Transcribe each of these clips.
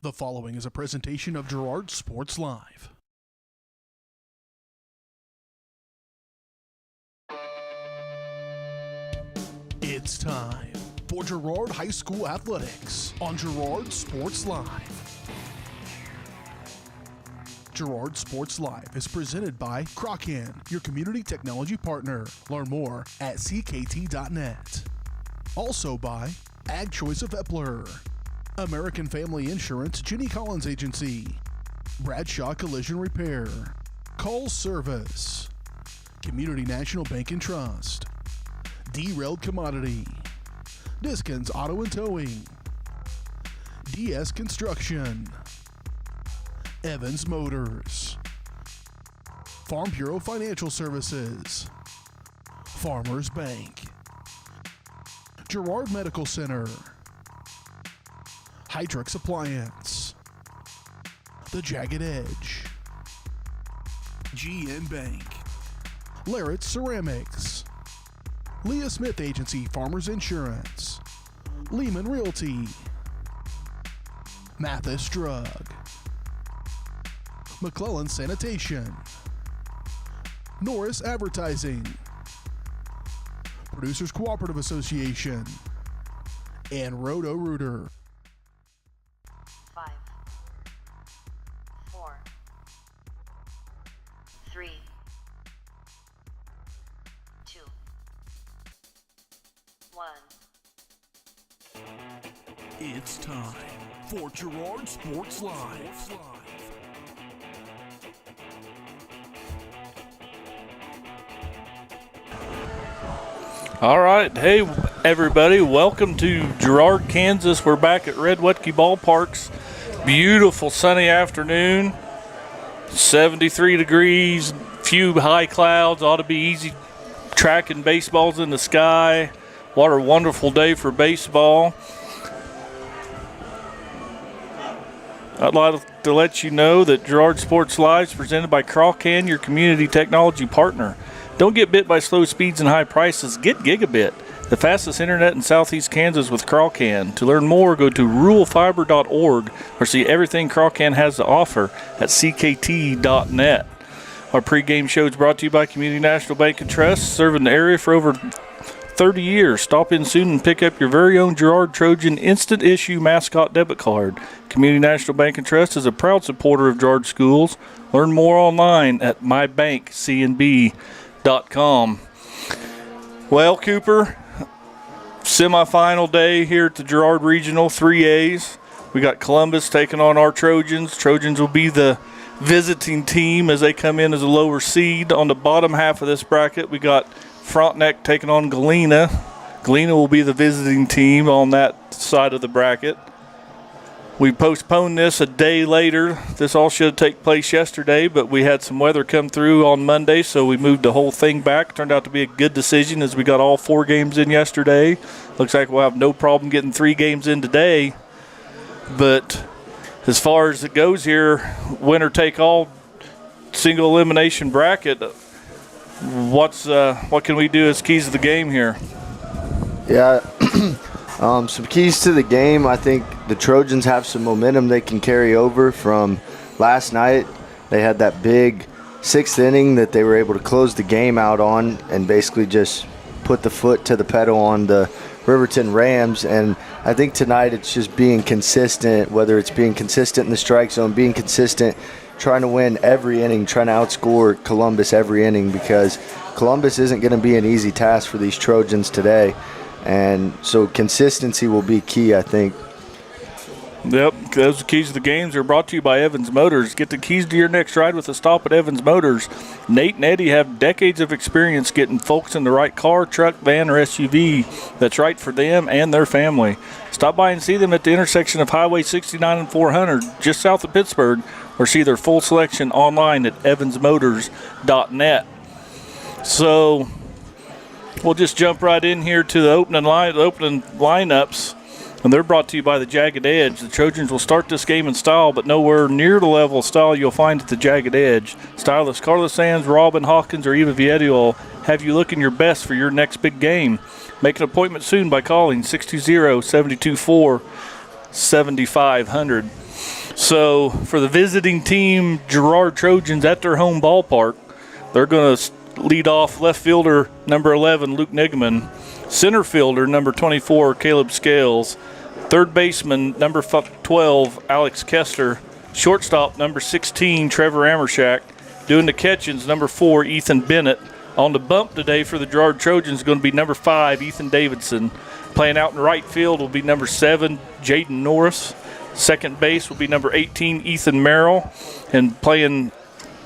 The following is a presentation of Girard Sports Live. It's time for Girard High School Athletics on Girard Sports Live. Girard Sports Live is presented by Crocan, your community technology partner. Learn more at ckt.net. Also by Ag Choice of Epler, American Family Insurance, Jenny Collins Agency, Bradshaw Collision Repair, Call Service, Community National Bank and Trust, Derailed Commodity, Diskins Auto and Towing, DS Construction, Evans Motors, Farm Bureau Financial Services, Farmers Bank, Girard Medical Center, Hydrix Appliance, The Jagged Edge, GN Bank, Larrett Ceramics, Leah Smith Agency Farmers Insurance, Lehman Realty, Mathis Drug, McClellan Sanitation, Norris Advertising, Producers Cooperative Association, and Roto-Rooter. 5, 4, 3, 2, 1. It's time for Girard Sports Live. All right. Hey, everybody. Welcome to Girard, Kansas. We're back at Red Wetke Ballparks. Beautiful sunny afternoon. 73 degrees, few high clouds. Ought to be easy tracking baseballs in the sky. What a wonderful day for baseball. I'd like to let you know that Girard Sports Live is presented by Crocan, your community technology partner. Don't get bit by slow speeds and high prices. Get Gigabit, the fastest internet in southeast Kansas with Crocan. To learn more, go to ruralfiber.org or see everything Crocan has to offer at ckt.net. Our pregame show is brought to you by Community National Bank and Trust, serving the area for over 30 years. Stop in soon and pick up your very own Girard Trojan instant issue mascot debit card. Community National Bank and Trust is a proud supporter of Girard schools. Learn more online at mybankcnb.com. Well, Cooper, semifinal day here at the Girard Regional 3As. We got Columbus taking on our Trojans. Trojans will be the visiting team as they come in as a lower seed. On the bottom half of this bracket, we got Frontenac taking on Galena. Galena will be the visiting team on that side of the bracket. We postponed this a day later. This all should have taken place yesterday, but we had some weather come through on Monday, so we moved the whole thing back. Turned out to be a good decision as we got all 4 games in yesterday. Looks like we'll have no problem getting 3 games in today. But as far as it goes here, winner take all, single elimination bracket, what can we do as keys to the game here? Yeah, some keys to the game. I think the Trojans have some momentum they can carry over from last night. They had that big 6th inning that they were able to close the game out on and basically just put the foot to the pedal on the Riverton Rams. And I think tonight it's just being consistent, whether it's being consistent in the strike zone, being consistent, trying to win every inning, trying to outscore Columbus every inning, because Columbus isn't going to be an easy task for these Trojans today. And so consistency will be key, I think. Yep, those keys to the games are brought to you by Evans Motors. Get the keys to your next ride with a stop at Evans Motors. Nate and Eddie have decades of experience getting folks in the right car, truck, van, or SUV that's right for them and their family. Stop by and see them at the intersection of Highway 69 and 400, just south of Pittsburgh, or see their full selection online at evansmotors.net. So we'll just jump right in here to the opening lineups. And they're brought to you by the Jagged Edge. The Trojans will start this game in style, but nowhere near the level of style you'll find at the Jagged Edge. Stylists Carlos Sands, Robin Hawkins, or Eva Vietti will have you looking your best for your next big game. Make an appointment soon by calling 620-724 7,500. So for the visiting team, Girard Trojans at their home ballpark, they're going to lead off left fielder number 11, Luke Niggeman, center fielder number 24, Caleb Scales, third baseman number 12, Alex Kester, shortstop number 16, Trevor Amershak, doing the catchings number 4, Ethan Bennett. On the bump today for the Girard Trojans is going to be number 5, Ethan Davidson. Playing out in right field will be number 7, Jaden Norris. Second base will be number 18, Ethan Merrill. And playing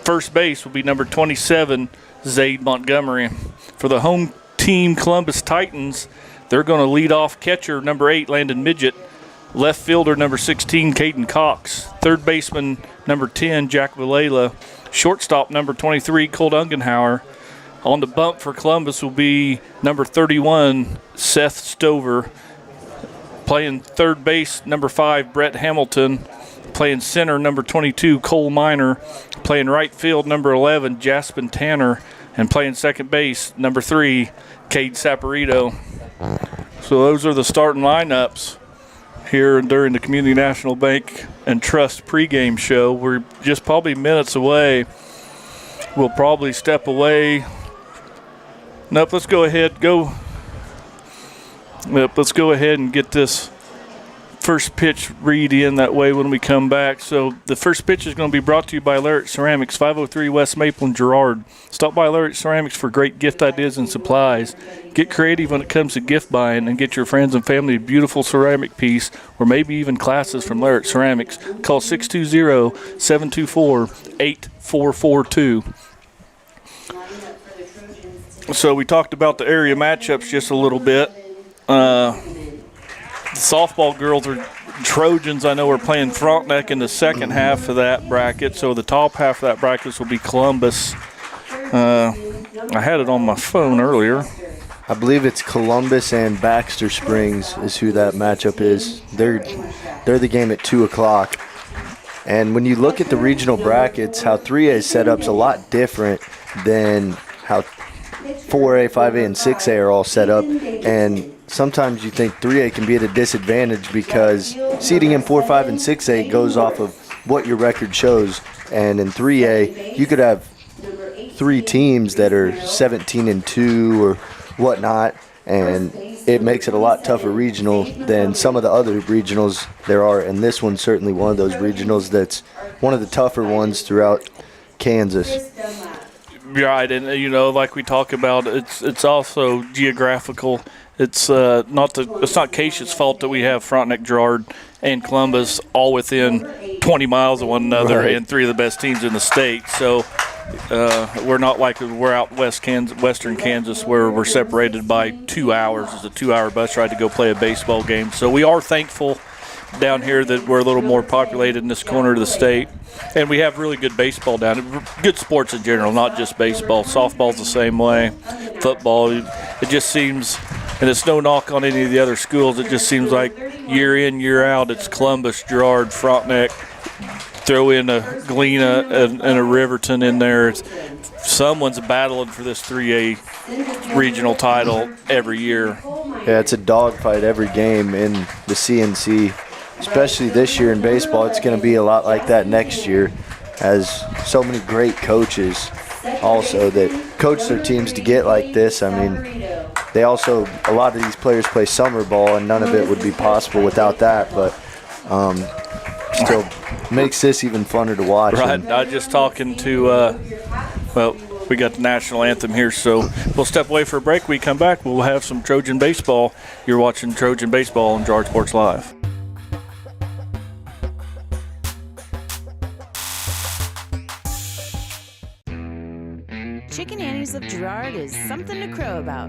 first base will be number 27, Zayd Montgomery. For the home team, Columbus Titans, they're going to lead off catcher number 8, Landon Midget. Left fielder number 16, Caden Cox. Third baseman number 10, Jack Villela. Shortstop number 23, Colt Ungenhauer. On the bump for Columbus will be number 31, Seth Stover. Playing third base, number 5, Brett Hamilton. Playing center, number 22, Cole Miner. Playing right field, number 11, Jaspin Tanner. And playing second base, number 3, Cade Saporito. So those are the starting lineups here during the Community National Bank and Trust pregame show. We're just probably minutes away. We'll probably step away. Nope, let's go ahead and get this first pitch read in that way when we come back. So the first pitch is going to be brought to you by Larritt Ceramics, 503 West Maple in Girard. Stop by Larritt Ceramics for great gift ideas and supplies. Get creative when it comes to gift buying and get your friends and family a beautiful ceramic piece or maybe even classes from Larritt Ceramics. Call 620-724-8442. So we talked about the area matchups just a little bit. The softball girls are Trojans, I know, are playing Frontenac in the second half of that bracket. So the top half of that bracket will be Columbus. I had it on my phone earlier. I believe it's Columbus and Baxter Springs is who that matchup is. They're the game at 2 o'clock. And when you look at the regional brackets, how 3A is set up is a lot different than how 4A, 5A, and 6A are all set up. And sometimes you think 3A can be at a disadvantage because seeding in 4, 5, and 6A goes off of what your record shows. And in 3A, you could have 3 teams that are 17-2 or whatnot, and it makes it a lot tougher regional than some of the other regionals there are. And this one's certainly one of those regionals that's one of the tougher ones throughout Kansas. Right, and like we talk about, it's also geographical. It's not Keisha's fault that we have Frontenac, Girard, and Columbus all within 20 miles of one another, right, and 3 of the best teams in the state. So we're not like we're out western Kansas where we're separated by 2 hours. It's a 2-hour bus ride to go play a baseball game. So we are thankful down here that we're a little more populated in this corner of the state. And we have really good baseball down here. Good sports in general, not just baseball. Softball's the same way. Football, it just seems, and it's no knock on any of the other schools, it just seems like year in, year out, it's Columbus, Girard, Frontenac, throw in a Galena and a Riverton in there. Someone's battling for this 3A regional title every year. Yeah, it's a dogfight every game in the CNC. Especially this year in baseball, it's going to be a lot like that next year, as so many great coaches also that coach their teams to get like this. I mean, they also, a lot of these players play summer ball, and none of it would be possible without that, but still makes this even funner to watch. Right, I was just talking to, we got the national anthem here, so we'll step away for a break. We come back, we'll have some Trojan baseball. You're watching Trojan baseball on Girard Sports Live. Chicken Annie's of Girard is something to crow about.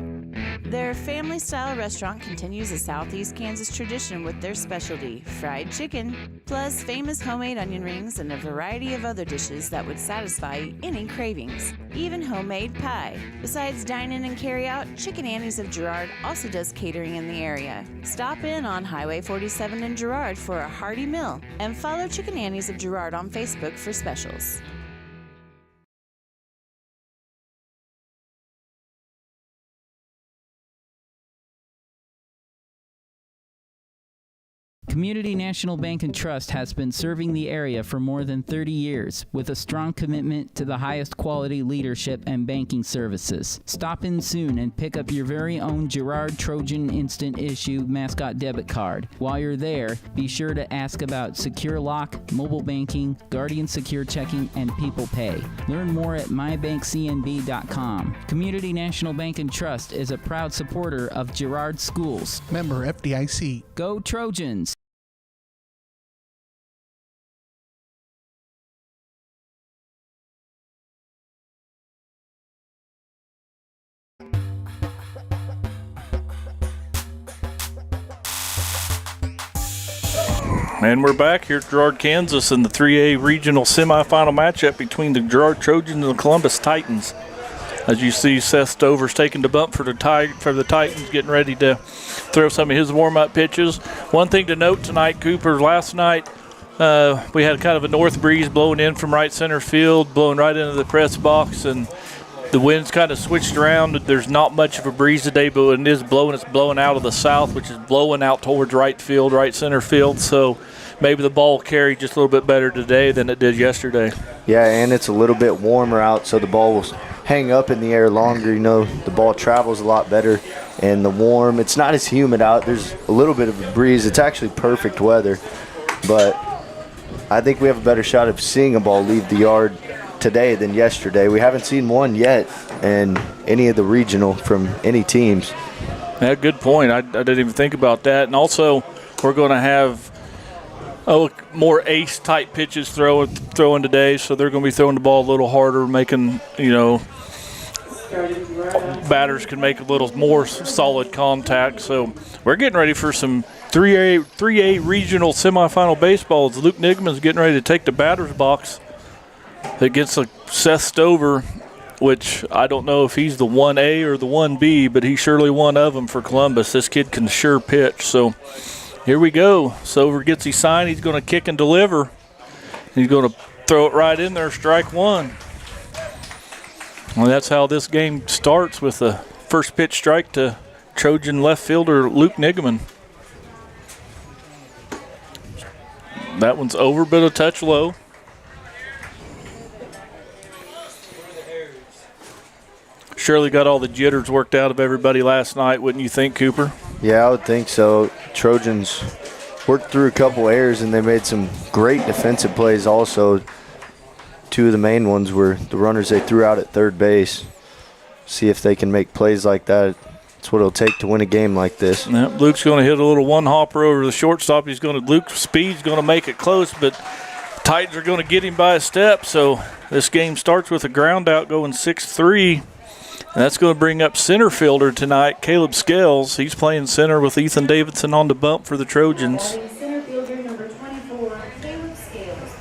Their family-style restaurant continues a Southeast Kansas tradition with their specialty, fried chicken, plus famous homemade onion rings and a variety of other dishes that would satisfy any cravings, even homemade pie. Besides dine-in and carry-out, Chicken Annie's of Girard also does catering in the area. Stop in on Highway 47 in Girard for a hearty meal, and follow Chicken Annie's of Girard on Facebook for specials. Community National Bank and Trust has been serving the area for more than 30 years with a strong commitment to the highest quality leadership and banking services. Stop in soon and pick up your very own Girard Trojan Instant Issue mascot debit card. While you're there, be sure to ask about Secure Lock, mobile banking, Guardian Secure Checking, and People Pay. Learn more at mybankcnb.com. Community National Bank and Trust is a proud supporter of Girard Schools. Member FDIC. Go Trojans! And we're back here at Girard, Kansas in the 3A regional semifinal matchup between the Girard Trojans and the Columbus Titans. As you see, Seth Stover's taking the bump for the Titans, getting ready to throw some of his warm-up pitches. One thing to note tonight, Cooper, last night we had kind of a north breeze blowing in from right center field, blowing right into the press box, and the wind's kind of switched around. There's not much of a breeze today, but when it is blowing, it's blowing out of the south, which is blowing out towards right field, right center field. So maybe the ball will carry just a little bit better today than it did yesterday. Yeah, and it's a little bit warmer out, so the ball will hang up in the air longer. You know, the ball travels a lot better, and the warm, it's not as humid out. There's a little bit of a breeze. It's actually perfect weather, but I think we have a better shot of seeing a ball leave the yard today than yesterday. We haven't seen one yet in any of the regional from any teams. Yeah, good point. I didn't even think about that. And also, we're going to have more ace-type pitches throwing today, so they're going to be throwing the ball a little harder, making, batters can make a little more solid contact. So we're getting ready for some 3A regional semifinal baseball. As Luke Nigman's getting ready to take the batter's box against Seth Stover, which I don't know if he's the 1A or the 1B, but he's surely one of them for Columbus. This kid can sure pitch. So here we go. Stover gets his sign. He's going to kick and deliver. He's going to throw it right in there, strike one. Well, that's how this game starts, with the first pitch strike to Trojan left fielder Luke Nigman. That one's over, but a touch low. Surely got all the jitters worked out of everybody last night, wouldn't you think, Cooper? Yeah, I would think so. Trojans worked through a couple errors, and they made some great defensive plays also. Two of the main ones were the runners they threw out at third base. See if they can make plays like that. That's what it'll take to win a game like this. Yep, Luke's going to hit a little one-hopper over the shortstop. Luke's speed's going to make it close, but Titans are going to get him by a step. So this game starts with a ground out going 6-3. And that's going to bring up center fielder tonight, Caleb Scales. He's playing center with Ethan Davidson on the bump for the Trojans. Center fielder number 24, Caleb Scales.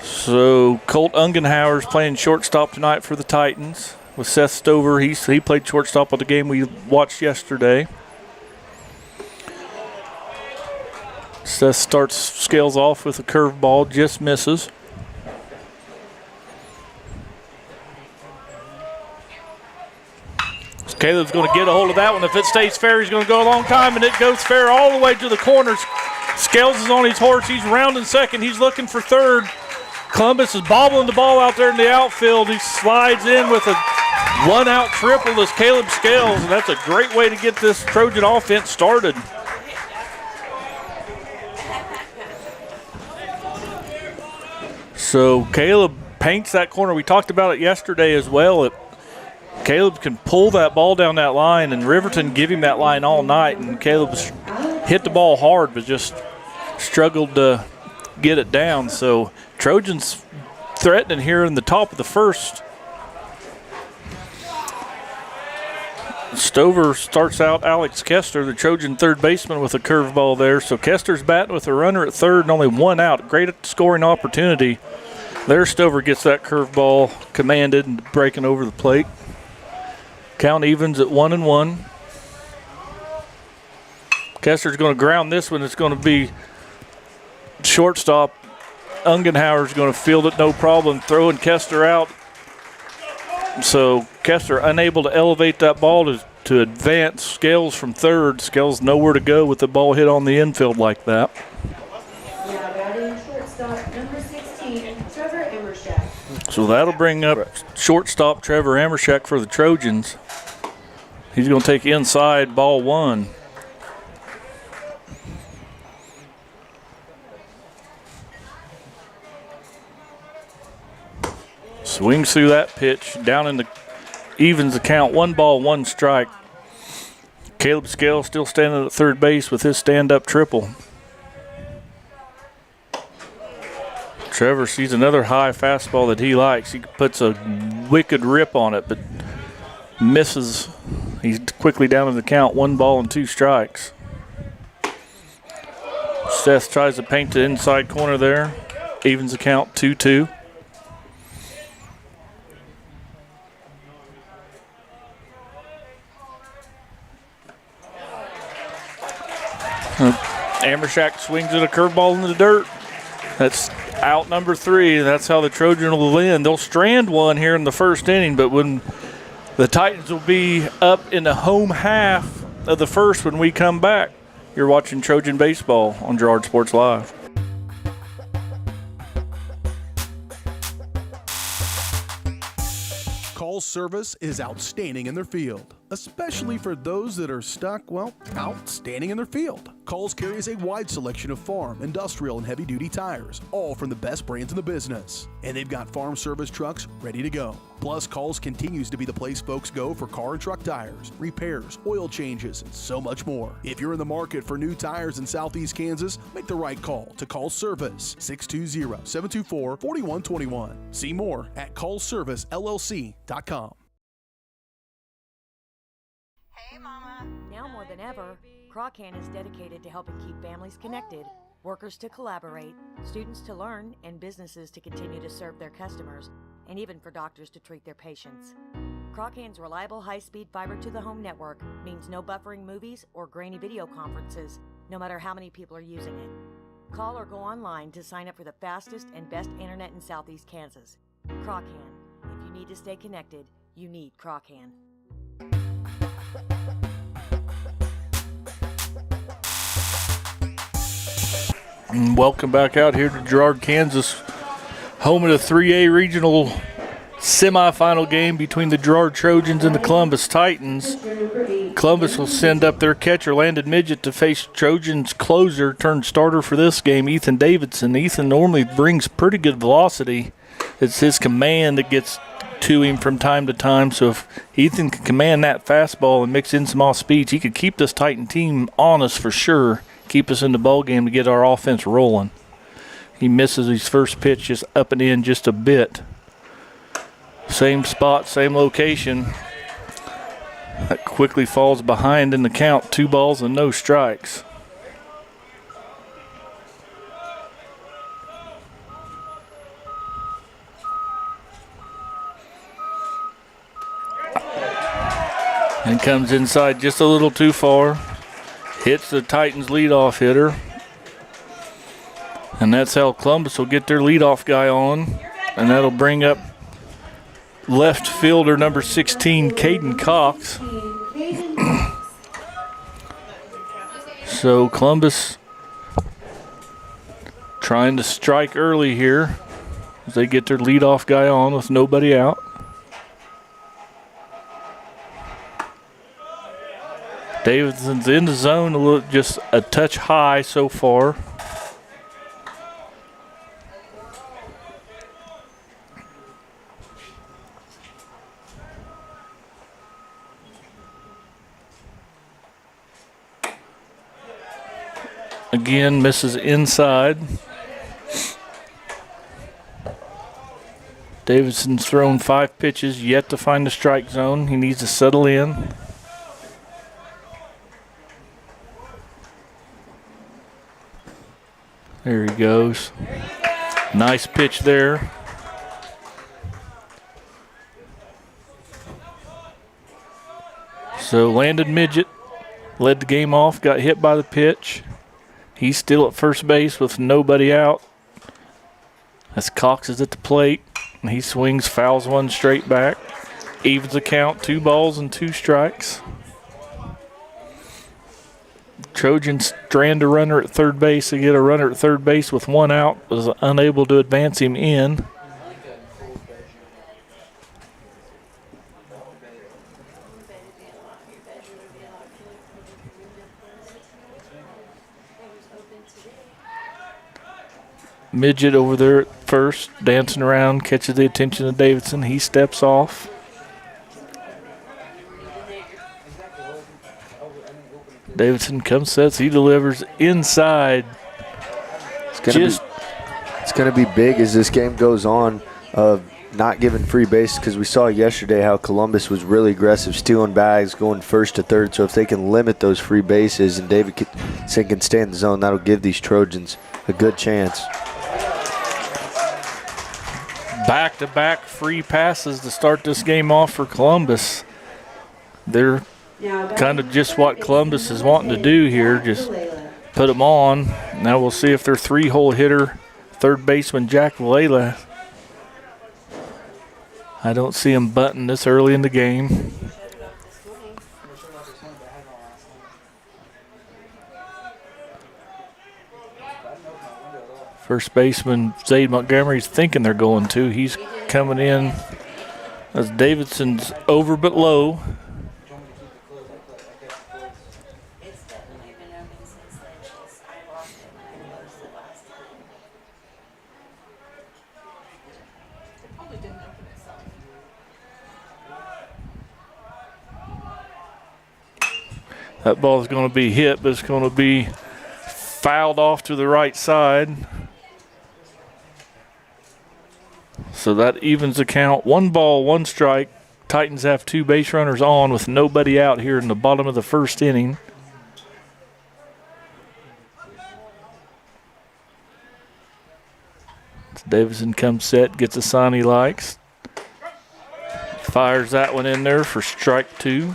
So Colt Ungenhauer's playing shortstop tonight for the Titans with Seth Stover. He played shortstop on the game we watched yesterday. Seth starts Scales off with a curveball, just misses. Caleb's going to get a hold of that one. If it stays fair, he's going to go a long time, and it goes fair all the way to the corners. Scales is on his horse. He's rounding second. He's looking for third. Columbus is bobbling the ball out there in the outfield. He slides in with a one-out triple as Caleb Scales, and that's a great way to get this Trojan offense started. So Caleb paints that corner. We talked about it yesterday as well. Caleb can pull that ball down that line, and Riverton give him that line all night, and Caleb hit the ball hard but just struggled to get it down. So Trojans threatening here in the top of the first. Stover starts out Alex Kester, the Trojan third baseman, with a curveball there. So Kester's batting with a runner at third and only one out. Great scoring opportunity. There Stover gets that curveball commanded and breaking over the plate. Count evens at 1-1. Kester's going to ground this one. It's going to be shortstop. Ungenhauer's going to field it no problem, throwing Kester out. So Kester unable to elevate that ball to to advance Scales from third. Scales nowhere to go with the ball hit on the infield like that. Now batting shortstop number 16, Trevor Emershak. So that'll bring up shortstop Trevor Emershak for the Trojans. He's going to take inside, ball one. Swings through that pitch, down in the evens the count, 1 ball, 1 strike. Caleb Scales still standing at third base with his stand-up triple. Trevor sees another high fastball that he likes. He puts a wicked rip on it, but misses. He's quickly down in the count, 1 ball and 2 strikes. Seth tries to paint the inside corner there. Evens the count, 2-2. Amershak swings at a curveball in the dirt. That's out number 3. That's how the Trojans will win. They'll strand one here in the first inning, but when the Titans will be up in the home half of the first when we come back. You're watching Trojan Baseball on Girard Sports Live. Call's service is outstanding in their field, especially for those that are stuck, well, outstanding in their field. Call's carries a wide selection of farm, industrial, and heavy-duty tires, all from the best brands in the business. And they've got farm service trucks ready to go. Plus, Call's continues to be the place folks go for car and truck tires, repairs, oil changes, and so much more. If you're in the market for new tires in Southeast Kansas, make the right call to Call's Service, 620-724-4121. See more at callservicellc.com. Hey, Mama. Now more than ever, Crocan is dedicated to helping keep families connected, workers to collaborate, students to learn, and businesses to continue to serve their customers, and even for doctors to treat their patients. Crocan's reliable high-speed fiber-to-the-home network means no buffering movies or grainy video conferences, no matter how many people are using it. Call or go online to sign up for the fastest and best internet in Southeast Kansas. Crocan. If you need to stay connected, you need Crocan. And welcome back out here to Girard, Kansas, home of the 3A regional semifinal game between the Girard Trojans and the Columbus Titans. Columbus will send up their catcher, Landon Midget, to face Trojans closer turned starter for this game, Ethan Davidson. Ethan normally brings pretty good velocity. It's his command that gets to him from time to time. So if Ethan can command that fastball and mix in some off speeds, he could keep this Titan team on us for sure. Keep us in the ball game to get our offense rolling. He misses his first pitch just up and in just a bit. Same spot, same location. That quickly falls behind in the count. 2 balls and no strikes. And comes inside just a little too far. Hits the Titans leadoff hitter. And that's how Columbus will get their leadoff guy on. And that'll bring up left fielder number 16, Caden Cox. So Columbus trying to strike early here as they get their leadoff guy on with nobody out. Davidson's in the zone, just a touch high so far. Again, misses inside. Davidson's thrown 5 pitches, yet to find the strike zone. He needs to settle in. There he goes. Nice pitch there. So Landon Midget led the game off, got hit by the pitch. He's still at first base with nobody out. As Cox is at the plate, and he swings, fouls one straight back. Evens the count, 2 balls and 2 strikes. Trojans strand a runner at third base. They get a runner at third base with one out. Was unable to advance him in. Midget over there at first, dancing around, catches the attention of Davidson. He steps off. Davidson comes, sets, he delivers inside. It's gonna be big as this game goes on of not giving free bases, because we saw yesterday how Columbus was really aggressive, stealing bags, going first to third. So if they can limit those free bases and Davidson can stay in the zone, that'll give these Trojans a good chance. Back-to-back free passes to start this game off for Columbus. They're kind of just what Columbus is wanting to do here, just put them on. Now we'll see if their three-hole hitter, third baseman Jack Valela. I don't see him bunting this early in the game. First baseman Zaid Montgomery's thinking they're going to. He's coming in as Davidson's over but low. That ball is going to be hit, but it's going to be fouled off to the right side. So that evens the count. 1 ball, 1 strike. Titans have 2 base runners on with nobody out here in the bottom of the first inning. Davidson comes set, gets a sign he likes. Fires that one in there for strike 2.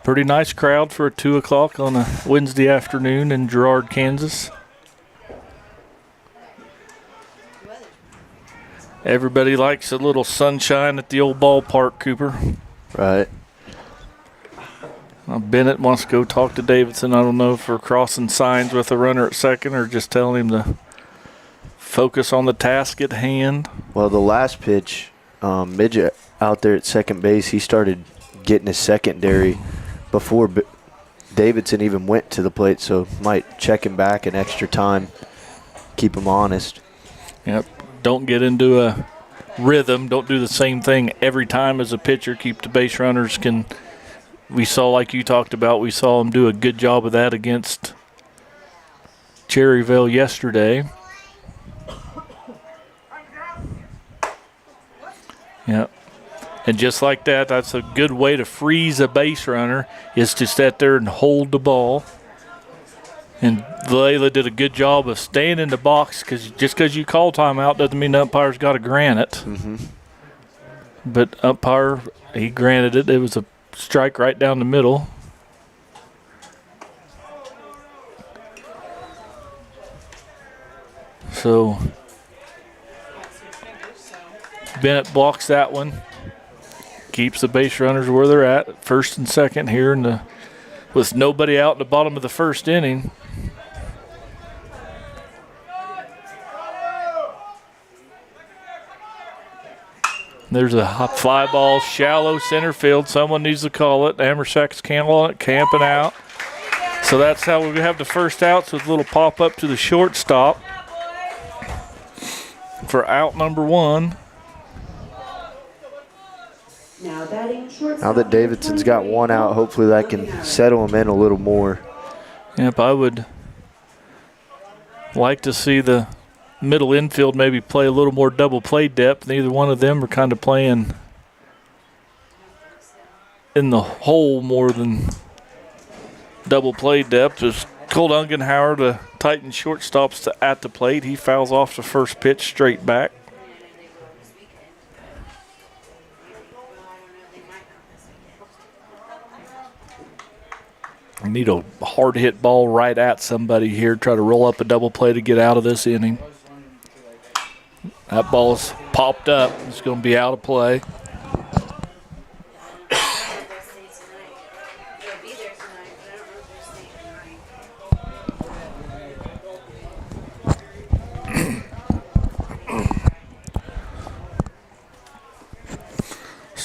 Pretty nice crowd for a 2 o'clock on a Wednesday afternoon in Girard, Kansas. Everybody likes a little sunshine at the old ballpark, Cooper. Right. Bennett wants to go talk to Davidson. I don't know if we're crossing signs with the runner at second or just telling him to focus on the task at hand. Well, the last pitch, Midget out there at second base, he started getting his secondary before Davidson even went to the plate, so might check him back an extra time, keep him honest. Yep. Don't get into a rhythm. Don't do the same thing every time as a pitcher. Keep the base runners can. We saw, like you talked about, we saw him do a good job of that against Cherryville yesterday. Yep. And just like that, that's a good way to freeze a base runner, is to sit there and hold the ball. And Layla did a good job of staying in the box, because just because you call timeout doesn't mean the umpire's got to grant it. Mm-hmm. But umpire, he granted it. It was a strike right down the middle. So Bennett blocks that one. Keeps the base runners where they're at, first and second here with nobody out in the bottom of the first inning. There's a hot fly ball, shallow center field. Someone needs to call it. Amersack's camping out. So that's how we have the first outs, with a little pop up to the shortstop for out number 1. Now batting shortstop. Now that Davidson's got 1 out, hopefully that can settle him in a little more. Yep, I would like to see the middle infield maybe play a little more double play depth. Neither one of them are kind of playing in the hole more than double play depth. As Cole Ungenhauer, the Titan shortstop's at the plate. He fouls off the first pitch straight back. I need a hard hit ball right at somebody here. Try to roll up a double play to get out of this inning. That ball's popped up. It's going to be out of play.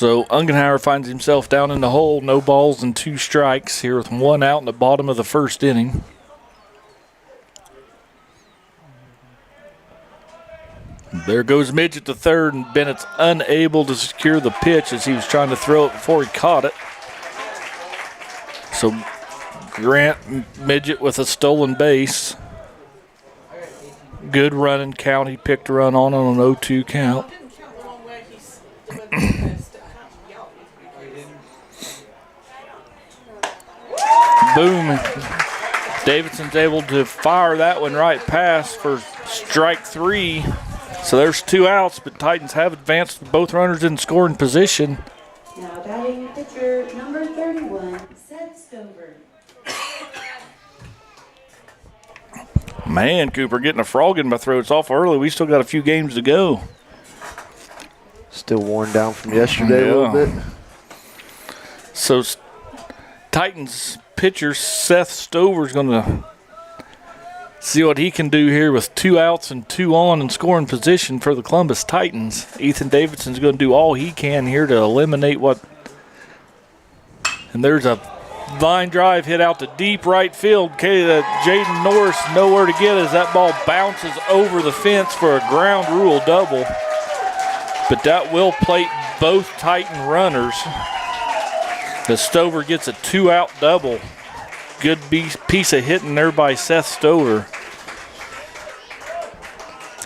So Ungenhauer finds himself down in the hole, no balls and 2 strikes here with 1 out in the bottom of the first inning. There goes Midget to third, and Bennett's unable to secure the pitch as he was trying to throw it before he caught it. So Grant Midget with a stolen base. Good running count. He picked a run on an 0-2 count. Boom. Davidson's able to fire that one right past for strike 3. So there's 2 outs, but Titans have advanced with both runners in scoring position. Now batting pitcher number 31, Seth Stover. Man, Cooper, getting a frog in my throat. It's awful early. We still got a few games to go. Still worn down from yesterday a little bit. So Titans pitcher Seth Stover's going to see what he can do here with 2 outs and 2 on in scoring position for the Columbus Titans. Ethan Davidson's going to do all he can here to eliminate what. And there's a line drive hit out to deep right field. Jaden Norris nowhere to get as that ball bounces over the fence for a ground rule double. But that will plate both Titan runners. The Stover gets a 2-out double. Good piece of hitting there by Seth Stover.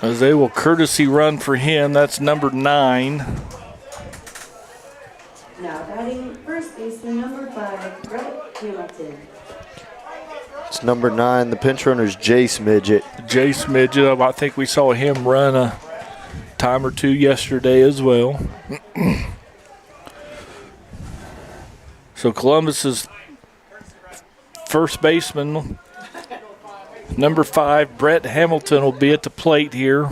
As they will courtesy run for him. That's number 9. Now batting first baseman number 5, Brett Hamilton. It's number 9. The pinch runner is Jace Midget. Jace Midget, I think we saw him run a time or 2 yesterday as well. So Columbus's first baseman, number 5, Brett Hamilton, will be at the plate here.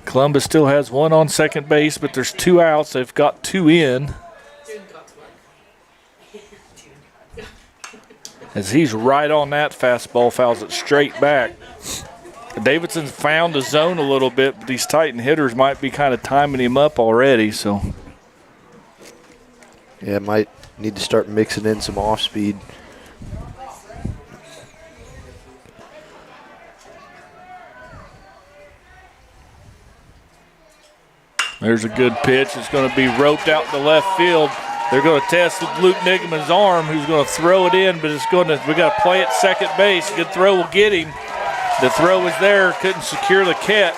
Columbus still has 1 on second base, but there's 2 outs. They've got 2 in. As he's right on that fastball, fouls it straight back. Davidson's found the zone a little bit, but these Titan hitters might be kind of timing him up already. So, yeah, might need to start mixing in some off speed. There's a good pitch. It's going to be roped out to left field. They're going to test Luke Nigman's arm, who's going to throw it in, but it's going to. We got to play at second base. Good throw will get him. The throw was there, couldn't secure the catch.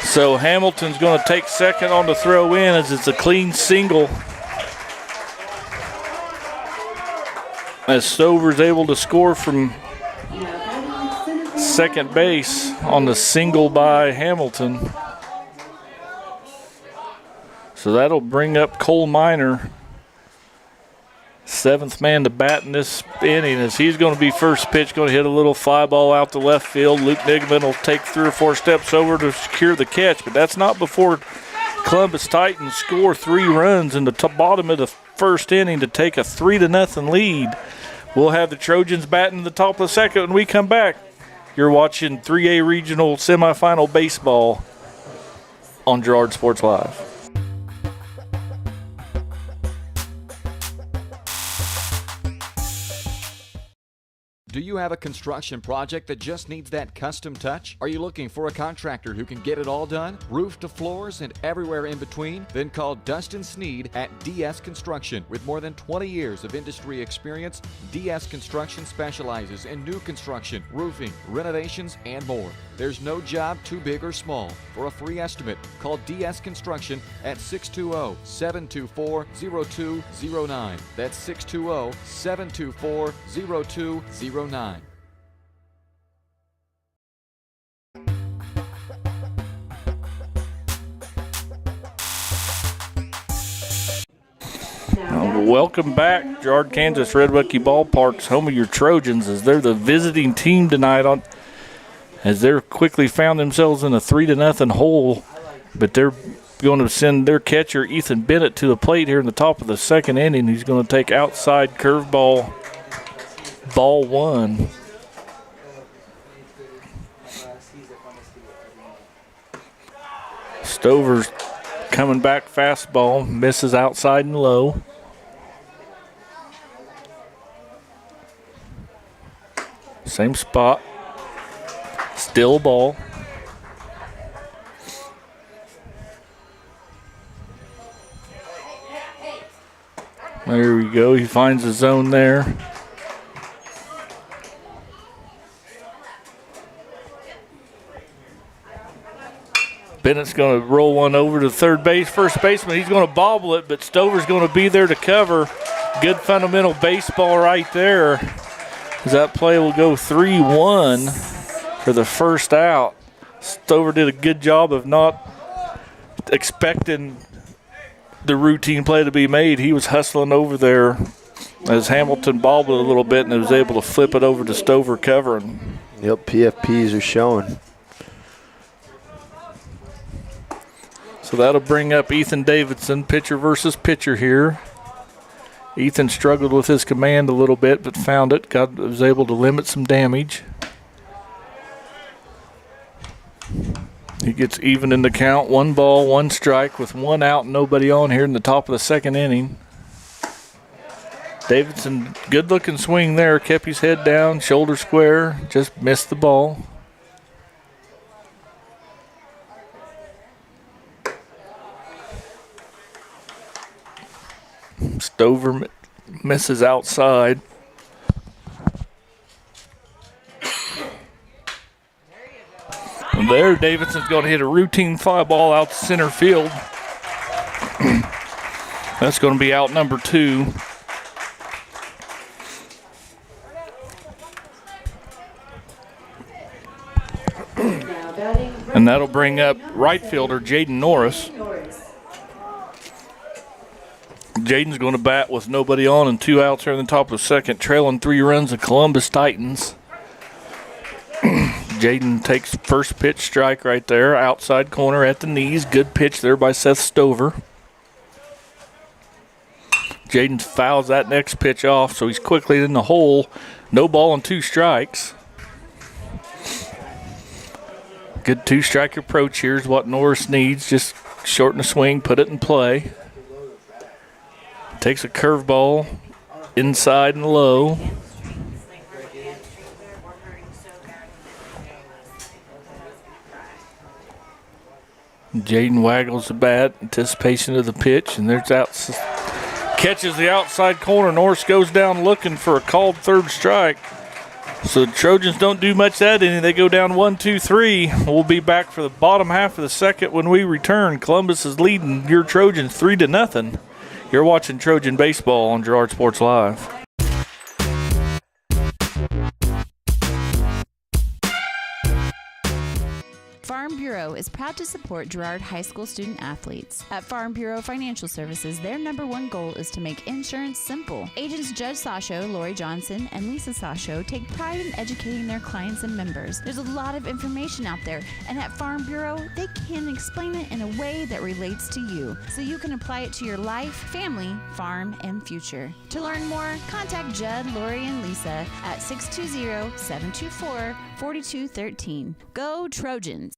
So Hamilton's going to take second on the throw in as it's a clean single. As Stover's able to score from second base on the single by Hamilton. So that'll bring up Cole Minor, 7th man to bat in this inning, as he's going to be first pitch, going to hit a little fly ball out to left field. Luke Nigman will take 3 or 4 steps over to secure the catch, but that's not before Columbus Titans score 3 runs in the bottom of the first inning to take a 3-0 lead. We'll have the Trojans batting in the top of the second when we come back. You're watching 3A Regional Semifinal Baseball on Girard Sports Live. Do you have a construction project that just needs that custom touch? Are you looking for a contractor who can get it all done? Roof to floors and everywhere in between? Then call Dustin Sneed at DS Construction. With more than 20 years of industry experience, DS Construction specializes in new construction, roofing, renovations, and more. There's no job too big or small. For a free estimate, call DS Construction at 620-724-0209. That's 620-724-0209. Welcome back, Girard, Kansas. Red Bucky Ballpark's home of your Trojans, as they're the visiting team tonight as they're quickly found themselves in a 3-0 hole, but they're going to send their catcher Ethan Bennett to the plate here in the top of the second inning. He's going to take outside curveball, ball 1. Stover's Coming back fastball, misses outside and low. Same spot. Still ball. There we go. He finds the zone there. Bennett's going to roll one over to third base. First baseman, he's going to bobble it, but Stover's going to be there to cover. Good fundamental baseball right there. As that play will go 3-1 for the first out. Stover did a good job of not expecting the routine play to be made. He was hustling over there as Hamilton bobbled a little bit and was able to flip it over to Stover covering. Yep, PFPs are showing. So that'll bring up Ethan Davidson, pitcher versus pitcher here. Ethan struggled with his command a little bit, but found it. Was able to limit some damage. He gets even in the count. 1 ball, 1 strike with 1 out and nobody on here in the top of the second inning. Davidson, good-looking swing there. Kept his head down, shoulder square. Just missed the ball. Stover misses outside. And there, Davidson's going to hit a routine fly ball out to center field. That's going to be out number 2. And that'll bring up right fielder Jaden Norris. Jaden's going to bat with nobody on and 2 outs here in the top of the second, trailing 3 runs the Columbus Titans. Jaden takes first pitch strike right there, outside corner at the knees. Good pitch there by Seth Stover. Jaden fouls that next pitch off, so he's quickly in the hole. No ball and 2 strikes. Good 2-strike approach here is what Norris needs. Just shorten the swing, put it in play. Takes a curveball inside and low. Jaden waggles the bat, anticipation of the pitch, and there's out. Catches the outside corner. Norris goes down looking for a called third strike. So the Trojans don't do much that inning. They go down 1-2-3. We'll be back for the bottom half of the second when we return. Columbus is leading your Trojans 3-0. You're watching Trojan Baseball on Girard Sports Live. Farm Bureau is proud to support Girard High School student athletes. At Farm Bureau Financial Services, their #1 goal is to make insurance simple. Agents Judge Sasho, Lori Johnson, and Lisa Sasho take pride in educating their clients and members. There's a lot of information out there, and at Farm Bureau, they can explain it in a way that relates to you, so you can apply it to your life, family, farm, and future. To learn more, contact Judd, Lori, and Lisa at 620-724-4213. Go Trojans!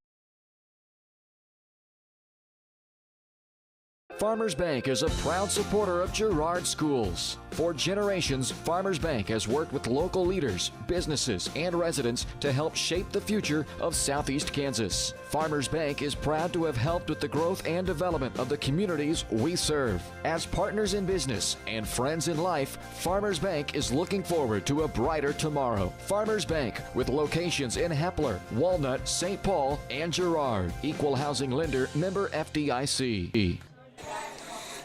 Farmers Bank is a proud supporter of Girard schools. For generations, Farmers Bank has worked with local leaders, businesses, and residents to help shape the future of Southeast Kansas. Farmers Bank is proud to have helped with the growth and development of the communities we serve. As partners in business and friends in life, Farmers Bank is looking forward to a brighter tomorrow. Farmers Bank, with locations in Hepler, Walnut, St. Paul, and Girard. Equal housing lender, member FDIC.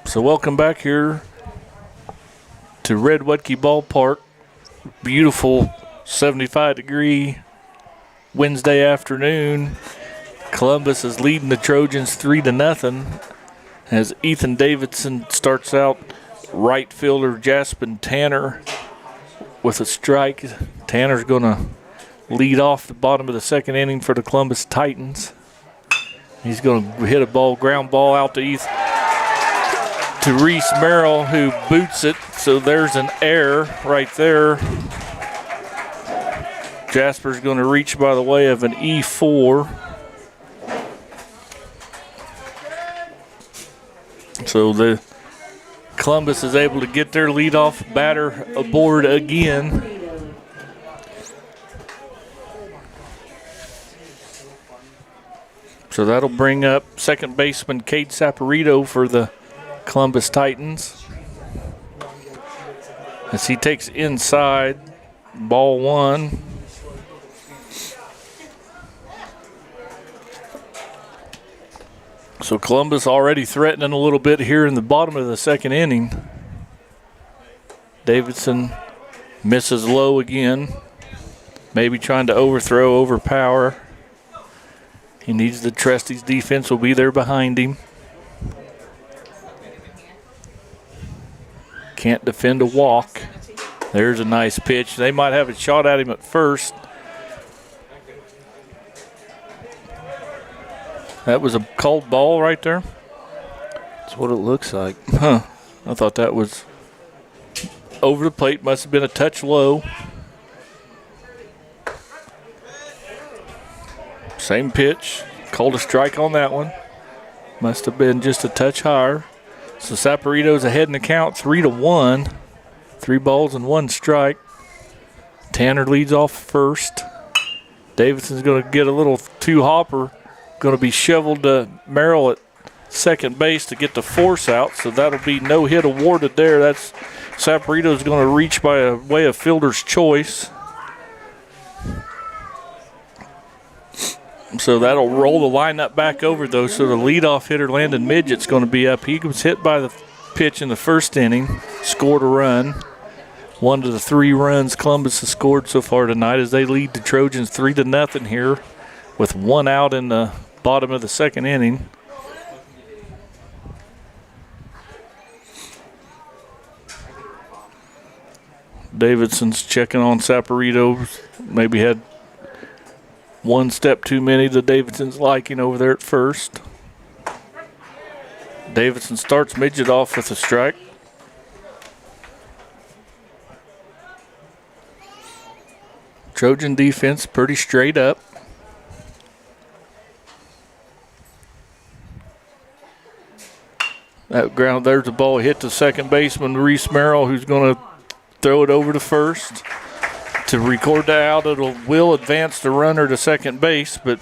So welcome back here to Red Wetke Ballpark. Beautiful 75-degree Wednesday afternoon. Columbus is leading the Trojans 3-0 as Ethan Davidson starts out. Right fielder Jaspin Tanner with a strike. Tanner's going to lead off the bottom of the second inning for the Columbus Titans. He's going to hit a ground ball out to Reese Merrill, who boots it. So there's an error right there. Jasper's going to reach by the way of an E4. So the Columbus is able to get their leadoff batter aboard again. So that'll bring up second baseman Cade Saporito for the Columbus Titans. As he takes inside, ball one. So Columbus already threatening a little bit here in the bottom of the second inning. Davidson misses low again. Maybe trying to overpower. He needs to trust his defense will be there behind him. Can't defend a walk. There's a nice pitch. They might have a shot at him at first. That was a called ball right there. That's what it looks like. Huh. I thought that was over the plate. Must have been a touch low. Same pitch. Called a strike on that one. Must have been just a touch higher. So Saporito's ahead in the count 3-1. 3 balls and 1 strike. Tanner leads off first. Davidson's going to get a little two-hopper. Going to be shoveled to Merrill at second base to get the force out. So that'll be no hit awarded there. That's Saporito's going to reach by a way of fielder's choice. So that'll roll the lineup back over, though. So the leadoff hitter, Landon Midget's going to be up. He was hit by the pitch in the first inning, scored a run. 1 of the 3 runs Columbus has scored so far tonight as they lead the Trojans 3-0 here with 1 out in the bottom of the second inning. Davidson's checking on Saporito. Maybe had 1 step too many to Davidson's liking over there at first. Davidson starts Midget off with a strike. Trojan defense pretty straight up. That ground, there's the ball hit to second baseman Reese Merrill, who's going to throw it over to first. To record the out, will advance the runner to second base, but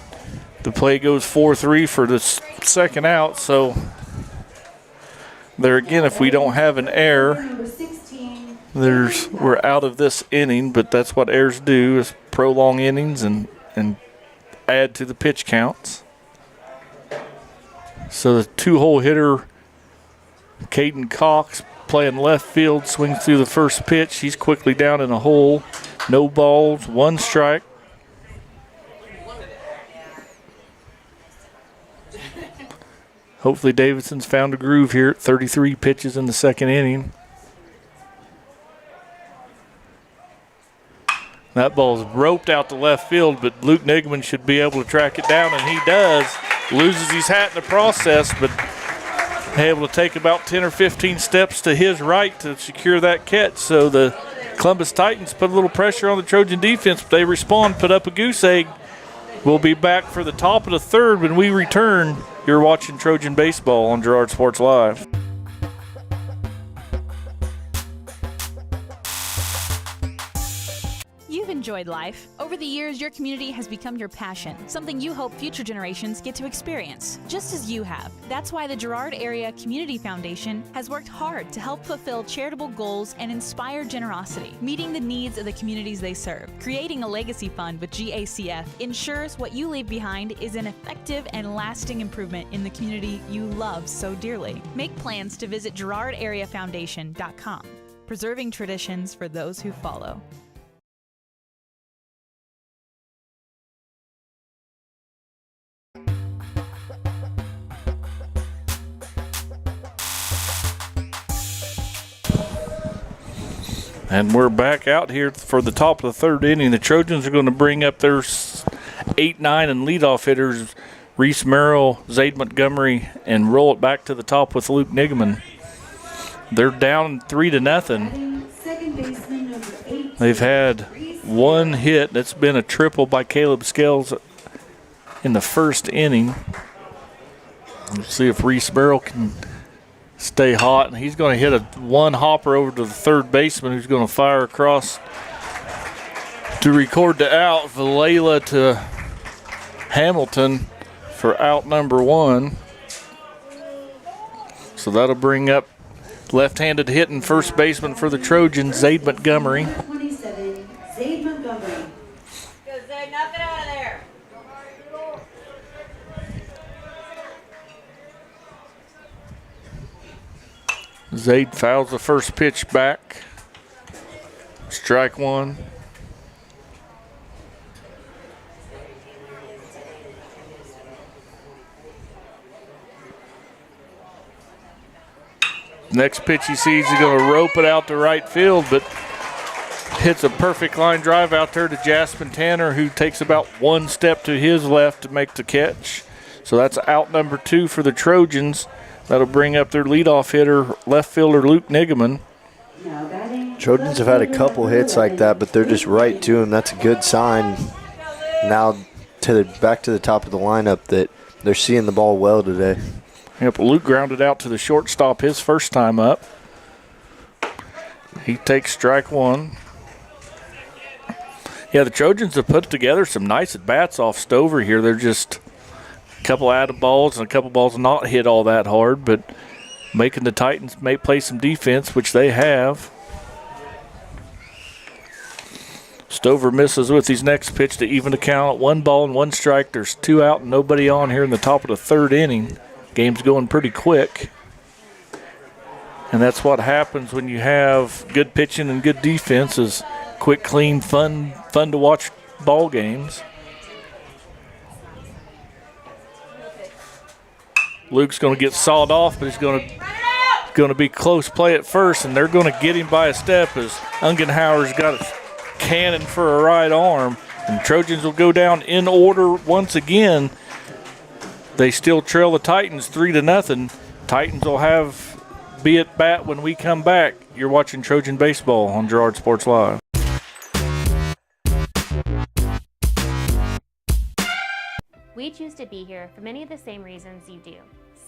the play goes 4-3 for the second out. So there again, if we don't have an error, we're out of this inning. But that's what errors do, is prolong innings and add to the pitch counts. So the 2-hole hitter, Caden Cox, playing left field, swings through the first pitch. He's quickly down in a hole. No balls, 1 strike. Hopefully Davidson's found a groove here at 33 pitches in the second inning. That ball's roped out to left field, but Luke Nigman should be able to track it down, and he does. Loses his hat in the process, but able to take about 10 or 15 steps to his right to secure that catch. So the Columbus Titans put a little pressure on the Trojan defense, but they respond, put up a goose egg. We'll be back for the top of the third when we return. You're watching Trojan Baseball on Girard Sports Live. You've enjoyed life. Over the years, your community has become your passion, something you hope future generations get to experience, just as you have. That's why the Girard Area Community Foundation has worked hard to help fulfill charitable goals and inspire generosity, meeting the needs of the communities they serve. Creating a legacy fund with GACF ensures what you leave behind is an effective and lasting improvement in the community you love so dearly. Make plans to visit GirardAreaFoundation.com, preserving traditions for those who follow. And we're back out here for the top of the third inning. The Trojans are going to bring up their 8, 9, and leadoff hitters, Reese Merrill, Zade Montgomery, and roll it back to the top with Luke Nigman. They're down 3-0. They've had 1 hit. That's been a triple by Caleb Scales in the first inning. Let's see if Reese Merrill can stay hot, and he's going to hit a one hopper over to the third baseman, who's going to fire across to record the out. Valela to Hamilton for out number 1. So that'll bring up left-handed hitting first baseman for the Trojans, Zade Montgomery. 27, Zade Montgomery. Go, Zay, knock it out of there. Zade fouls the first pitch back. Strike 1. Next pitch he sees, he's going to rope it out to right field, but hits a perfect line drive out there to Jaspin Tanner, who takes about one step to his left to make the catch. So that's out number 2 for the Trojans. That'll bring up their leadoff hitter, left fielder Luke Nigaman. Trojans have had a couple hits like that, but they're just right to him. That's a good sign. Now back to the top of the lineup that they're seeing the ball well today. Yep, Luke grounded out to the shortstop his first time up. He takes strike 1. Yeah, the Trojans have put together some nice at-bats off Stover here. They're just a couple out of balls and a couple balls not hit all that hard, but making the Titans play some defense, which they have. Stover misses with his next pitch to even the count at 1 ball and 1 strike. There's 2 out and nobody on here in the top of the 3rd inning. Game's going pretty quick. And that's what happens when you have good pitching and good defense, is quick, clean, fun to watch ball games. Luke's going to get sawed off, but he's going to be close play at first, and they're going to get him by a step as Ungenhauer's got a cannon for a right arm. And Trojans will go down in order once again. They still trail the Titans 3-0. Titans will be at bat when we come back. You're watching Trojan Baseball on Girard Sports Live. We choose to be here for many of the same reasons you do.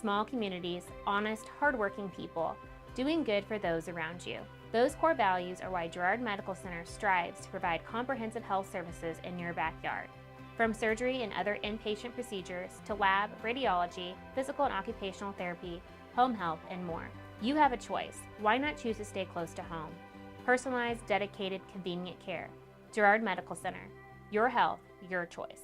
Small communities, honest, hardworking people, doing good for those around you. Those core values are why Girard Medical Center strives to provide comprehensive health services in your backyard. From surgery and other inpatient procedures to lab, radiology, physical and occupational therapy, home health, and more. You have a choice. Why not choose to stay close to home? Personalized, dedicated, convenient care. Girard Medical Center. Your health, your choice.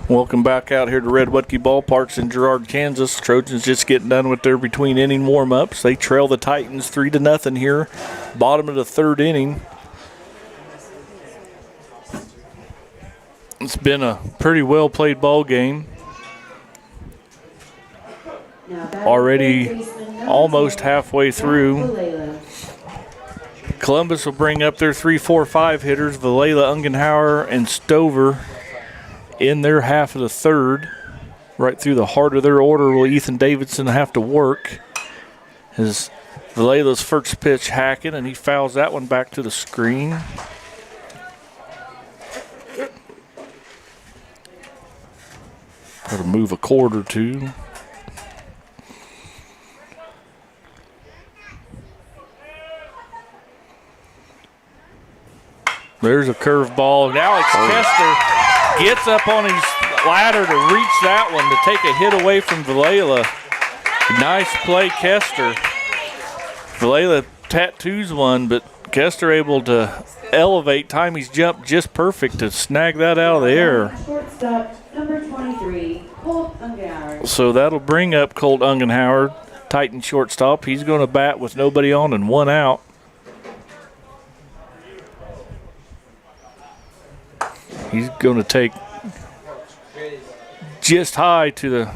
Welcome back out here to Red Wetke Ballparks in Girard, Kansas. Trojans just getting done with their between inning warm-ups. They trail the Titans 3-0 here, bottom of the 3rd inning. It's been a pretty well played ball game. Already almost halfway through. Columbus will bring up their 3-4-5 hitters, Valela, Ungenhauer, and Stover. In their half of the 3rd, right through the heart of their order, will Ethan Davidson have to work. As Valela's first pitch hacking, and he fouls that one back to the screen. Got to move a cord or two. There's a curveball. And Alex Kester gets up on his ladder to reach that one to take a hit away from Valela. Nice play, Kester. Valela tattoos one, but Kester able to elevate, time his jump just perfect to snag that out of the air. Shortstop, number 23, Colt Ungenhauer. So that'll bring up Colt Ungenhauer, Titan shortstop. He's going to bat with nobody on and 1 out. He's going to take just high to the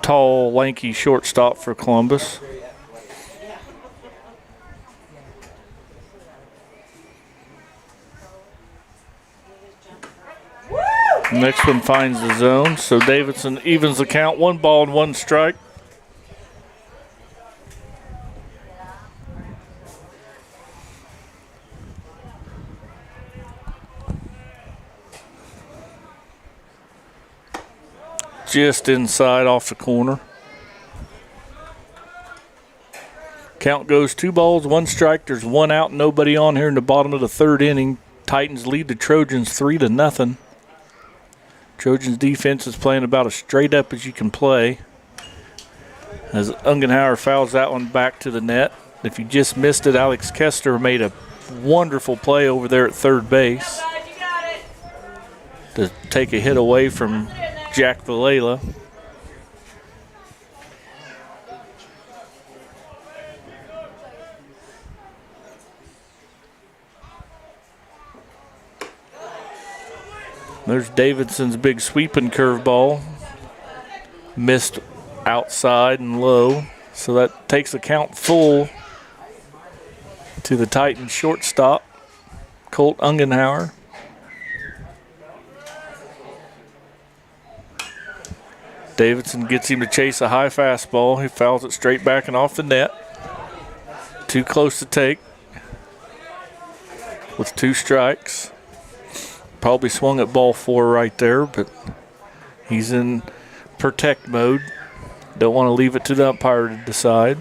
tall, lanky shortstop for Columbus. Next one finds the zone, so Davidson evens the count, 1 ball and 1 strike. just inside off the corner. Count goes 2 balls, 1 strike. There's 1 out, nobody on here in the bottom of the 3rd inning. Titans lead the Trojans 3-0. Trojans defense is playing about as straight up as you can play. As Ungenhauer fouls that one back to the net. If you just missed it, Alex Kester made a wonderful play over there at third base to take a hit away from Jack Villela. There's Davidson's big sweeping curveball. Missed outside and low. So that takes the count full to the Titans shortstop, Colt Ungenhauer. Davidson gets him to chase a high fastball. He fouls it straight back and off the net. Too close to take with 2 strikes. Probably swung at ball 4 right there, but he's in protect mode. Don't want to leave it to the umpire to decide.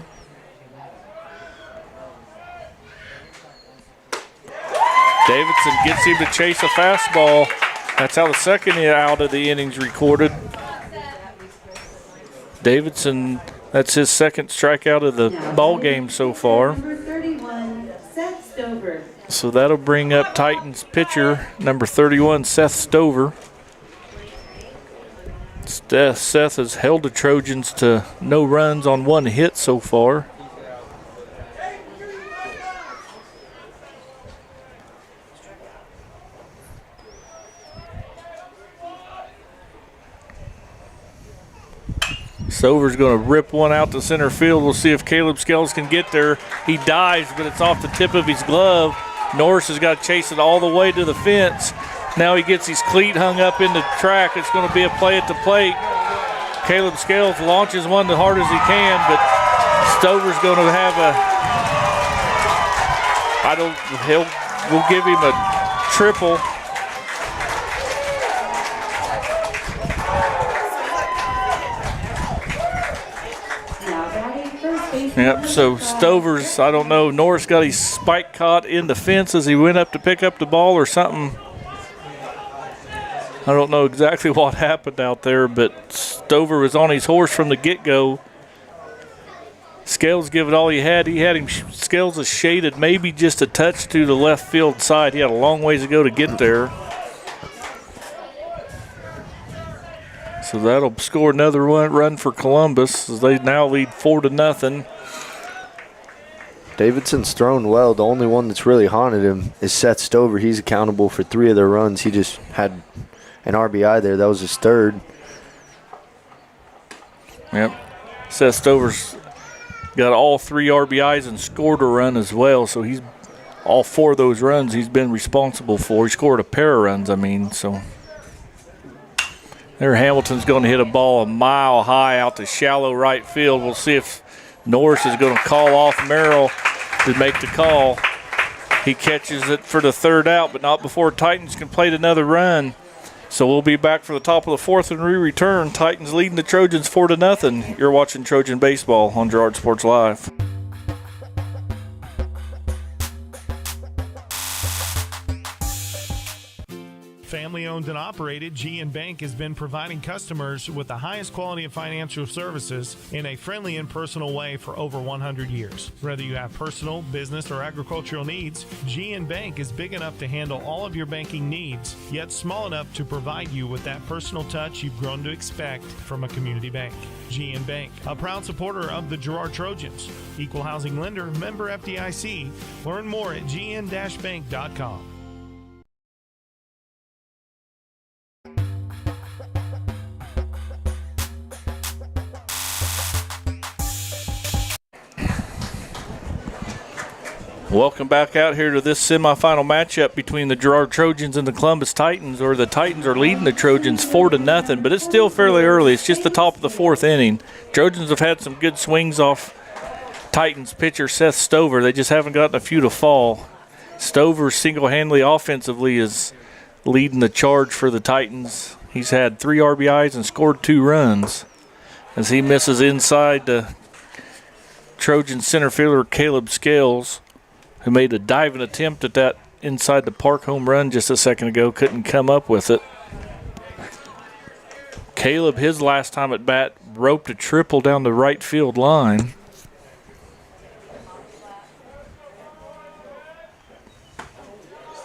Davidson gets him to chase a fastball. That's how the second out of the inning's recorded. Davidson, that's his second strikeout of the ball game so far. Number 31, Seth Stover. So that'll bring up Titans pitcher number 31, Seth Stover. Seth has held the Trojans to no runs on 1 hit so far. Stover's going to rip one out to center field. We'll see if Caleb Scales can get there. He dives, but it's off the tip of his glove. Norris has got to chase it all the way to the fence. Now he gets his cleat hung up in the track. It's going to be a play at the plate. Caleb Scales launches one as hard as he can, but Stover's going to have we'll give him a triple. Yep, so Stover's, I don't know, Norris got his spike caught in the fence as he went up to pick up the ball or something. I don't know exactly what happened out there, but Stover was on his horse from the get-go. Scales give it all he had. Scales is shaded maybe just a touch to the left field side. He had a long ways to go to get there. So that'll score another run for Columbus as they now lead 4-0. Davidson's thrown well. The only one that's really haunted him is Seth Stover. He's accountable for 3 of their runs. He just had an RBI there. That was his 3rd. Yep. Seth Stover's got all 3 RBIs and scored a run as well. So he's all 4 of those runs he's been responsible for. He scored a pair of runs, so. There Hamilton's going to hit a ball a mile high out to shallow right field. We'll see if Norris is going to call off Merrill to make the call. He catches it for the 3rd out, but not before Titans can plate another run. So we'll be back for the top of the 4th and return. Titans leading the Trojans 4-0. You're watching Trojan Baseball on Girard Sports Live. Family owned and operated, G&. Bank has been providing customers with the highest quality of financial services in a friendly and personal way for over 100 years. Whether you have personal, business, or agricultural needs, G&. Bank is big enough to handle all of your banking needs, yet small enough to provide you with that personal touch you've grown to expect from a community bank. G&. Bank, a proud supporter of the Girard Trojans. Equal housing lender, member FDIC. Learn more at gn-bank.com. Welcome back out here to this semifinal matchup between the Girard Trojans and the Columbus Titans, or the Titans are leading the Trojans 4-0, but it's still fairly early. It's just the top of the 4th inning. Trojans have had some good swings off Titans pitcher Seth Stover. They just haven't gotten a few to fall. Stover single-handedly offensively is leading the charge for the Titans. He's had 3 RBIs and scored 2 runs as he misses inside the Trojan center fielder Caleb Scales, who made a diving attempt at that inside the park home run just a second ago, couldn't come up with it. Caleb, his last time at bat, roped a triple down the right field line.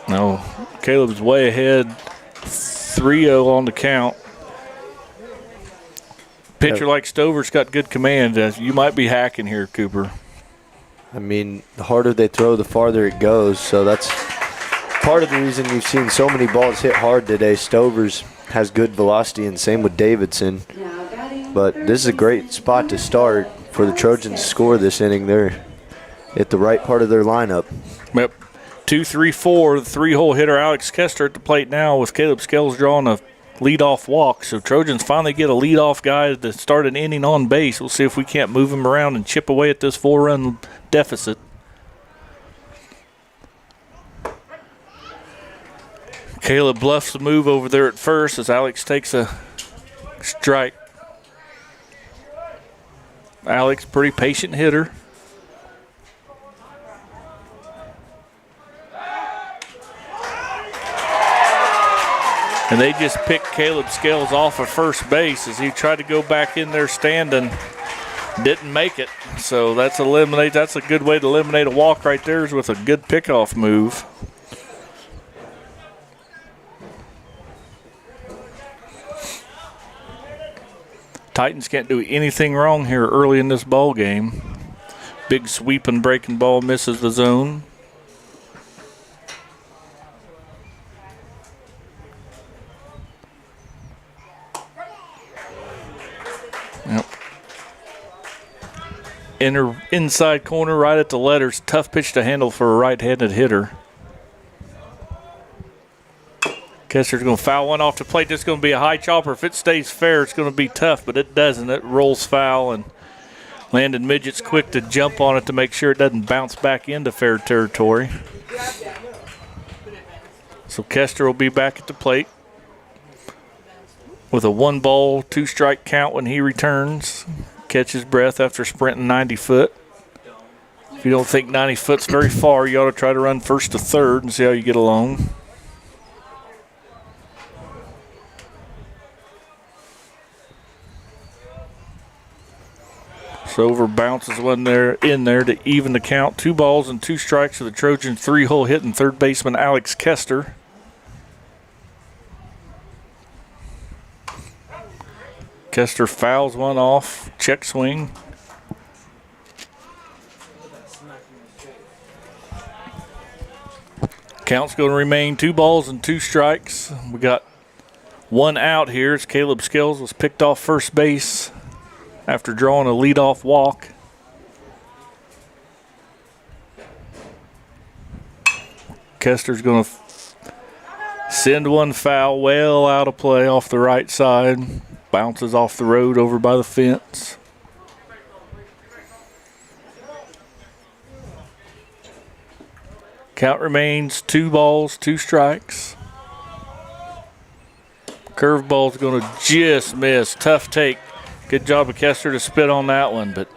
No, Caleb's way ahead, 3-0 on the count. Pitcher like Stover's got good command. You might be hacking here, Cooper. I mean, the harder they throw, the farther it goes. So that's part of the reason you've seen so many balls hit hard today. Stover's has good velocity, and same with Davidson. But this is a great spot to start for the Trojans to score this inning. They're at the right part of their lineup. Yep. 2-3-4, the 3-hole hitter Alex Kester at the plate now with Caleb Scales drawing a leadoff walk. So Trojans finally get a leadoff guy to start an inning on base. We'll see if we can't move him around and chip away at this 4-run deficit. Caleb bluffs the move over there at first as Alex takes a strike. Alex, pretty patient hitter. And they just picked Caleb Scales off of first base as he tried to go back in there standing. Didn't make it. So that's a good way to eliminate a walk right there, is with a good pickoff move. Titans can't do anything wrong here early in this ball game. Big sweeping breaking ball misses the zone. Yep. Inside corner right at the letters. Tough pitch to handle for a right-handed hitter. Kester's going to foul one off the plate. This is going to be a high chopper. If it stays fair, it's going to be tough, but it doesn't. It rolls foul, and Landon Midget's quick to jump on it to make sure it doesn't bounce back into fair territory. So Kester will be back at the plate with a 1-ball, 2-strike count when he returns. Catches breath after sprinting 90 foot. If you don't think 90 foot's very far, you ought to try to run first to third and see how you get along. Stover bounces one there in there to even the count. 2 balls and 2 strikes for the Trojans. 3-hole hitting third baseman Alex Kester. Kester fouls one off. Check swing. Count's going to remain 2 balls and 2 strikes. We got 1 out here as Caleb Scales was picked off first base after drawing a leadoff walk. Kester's going to send one foul well out of play off the right side. Bounces off the road over by the fence. Count remains 2 balls, 2 strikes. Curveball's going to just miss. Tough take. Good job of Kester to spit on that one, but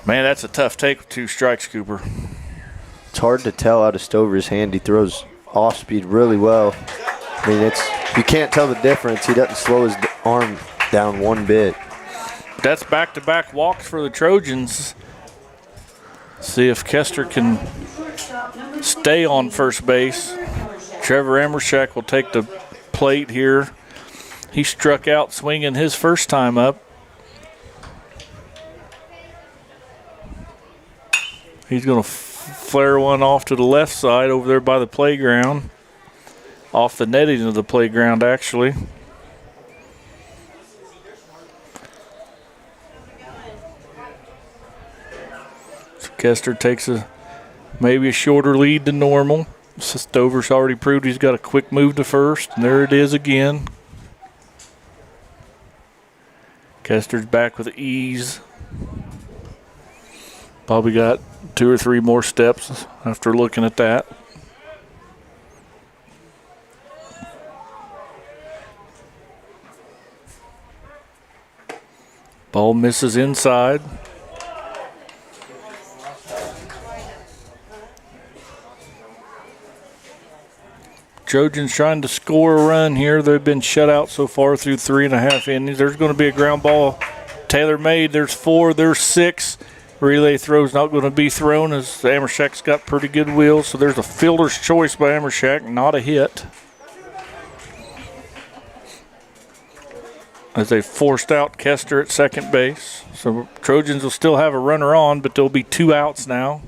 man, that's a tough take with 2 strikes, Cooper. It's hard to tell out of Stover's hand. He throws off speed really well. I mean, you can't tell the difference. He doesn't slow his arm down one bit. That's back-to-back walks for the Trojans. See if Kester can stay on first base. Trevor Emershek will take the plate here. He struck out swinging his first time up. He's going to flare one off to the left side over there by the playground. Off the netting of the playground, actually. So Kester takes maybe a shorter lead than normal. Stover's already proved he's got a quick move to first, and there it is again. Kester's back with ease. Probably got 2 or 3 more steps after looking at that. Ball misses inside. Trojans trying to score a run here. They've been shut out so far through 3.5 innings. There's going to be a ground ball tailor-made. There's 4, there's 6. Relay throw's not going to be thrown as Amershak's got pretty good wheels. So there's a fielder's choice by Amershak, not a hit. As they forced out Kester at second base. So Trojans will still have a runner on, but there'll be 2 outs now.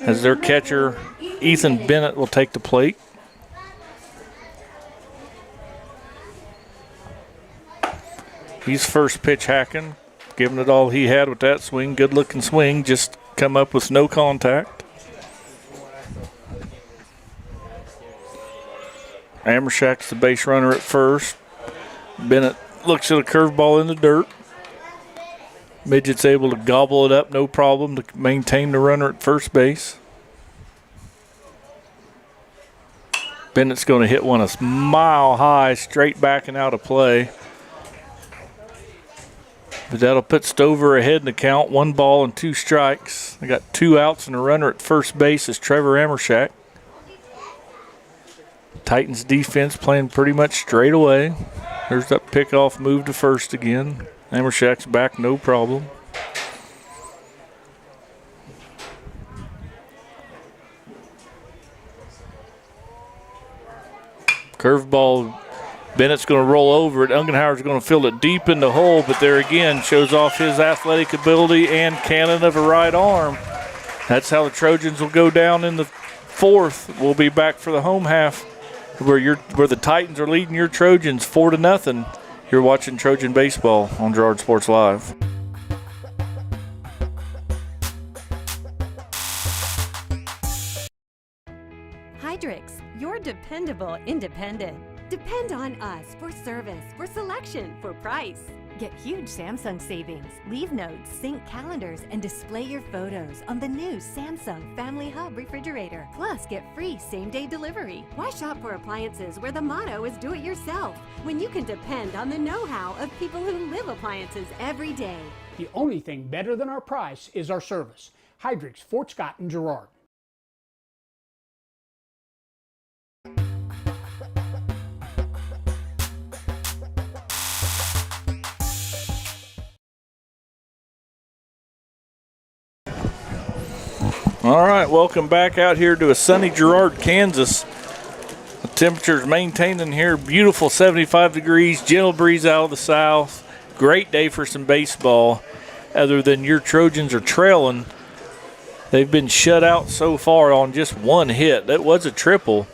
As their catcher, Ethan Bennett, will take the plate. He's first pitch hacking, giving it all he had with that swing. Good looking swing, just come up with no contact. Amershak's the base runner at first. Bennett looks at a curveball in the dirt. Midget's able to gobble it up, no problem, to maintain the runner at first base. Bennett's going to hit one a mile high, straight back and out of play. But that'll put Stover ahead in the count. 1 ball and 2 strikes. They got 2 outs and a runner at first base is Trevor Amershak. Titans defense playing pretty much straight away. There's that pickoff move to first again. Amershak's back, no problem. Curveball. Bennett's going to roll over it. Ungenhauer's going to field it deep in the hole, but there again shows off his athletic ability and cannon of a right arm. That's how the Trojans will go down in the 4th. We'll be back for the home half where the Titans are leading your Trojans 4-0. You're watching Trojan Baseball on Girard Sports Live. Hydrix, your dependable independent. Depend on us for service, for selection, for price. Get huge Samsung savings. Leave notes, sync calendars, and display your photos on the new Samsung Family Hub refrigerator. Plus, get free same-day delivery. Why shop for appliances where the motto is do it yourself when you can depend on the know-how of people who live appliances every day? The only thing better than our price is our service. Hydrix, Fort Scott, and Girard. All right, welcome back out here to a sunny Girard, Kansas. The temperature's maintaining here. Beautiful 75 degrees, gentle breeze out of the south. Great day for some baseball. Other than your Trojans are trailing, they've been shut out so far on just 1 hit. That was a triple.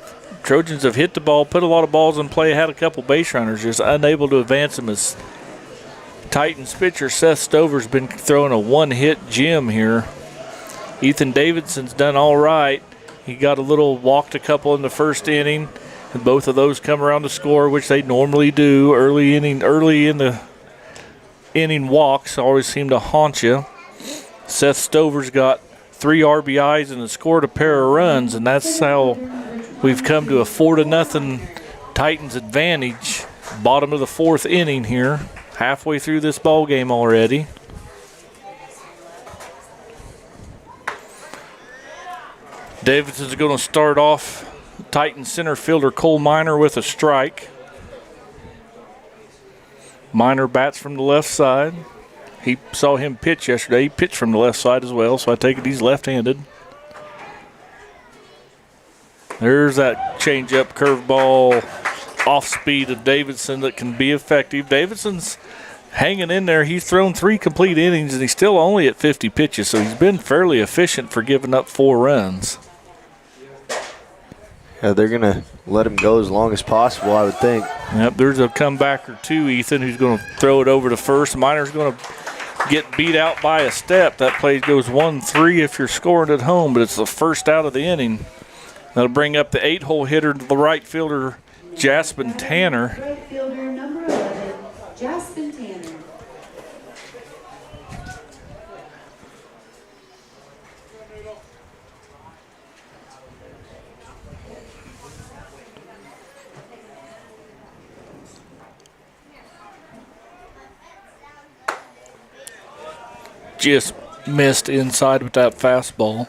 Trojans have hit the ball, put a lot of balls in play, had a couple base runners, just unable to advance them as Titans pitcher Seth Stover's been throwing a 1-hit gem here. Ethan Davidson's done all right. He got a little walked a couple in the first inning, and both of those come around to score, which they normally do. Early in the inning walks always seem to haunt you. Seth Stover's got 3 RBIs and has scored a pair of runs, and that's how we've come to a 4-0 Titans advantage. Bottom of the 4th inning here, halfway through this ball game already. Davidson's going to start off Titans center fielder Cole Minor with a strike. Minor bats from the left side. He saw him pitch yesterday. He pitched from the left side as well, so I take it he's left-handed. There's that changeup curveball off speed of Davidson that can be effective. Davidson's hanging in there. He's thrown 3 complete innings, and he's still only at 50 pitches, so he's been fairly efficient for giving up 4 runs. Yeah, they're going to let him go as long as possible, I would think. Yep, there's a comeback or 2, Ethan, who's going to throw it over to first. Minor's going to get beat out by a step. That play goes 1-3 if you're scoring at home, but it's the first out of the inning. That'll bring up the 8-hole hitter, the right fielder, Jaspin Tanner. Right fielder number 11, Jaspin Tanner. Just missed inside with that fastball.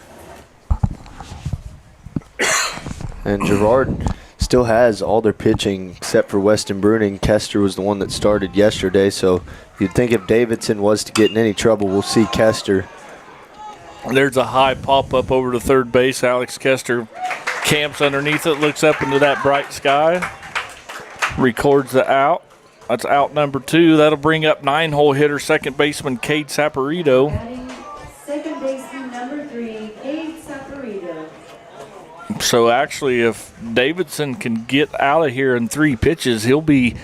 And Girard still has all their pitching except for Weston Bruning. Kester was the one that started yesterday, so you'd think if Davidson was to get in any trouble, we'll see Kester. There's a high pop-up over to third base. Alex Kester camps underneath it, looks up into that bright sky, records the out. That's out number 2. That'll bring up 9-hole hitter, second baseman Cade Saporito. Second baseman number 3, Cade Saporito. So actually, if Davidson can get out of here in 3 pitches, he'll be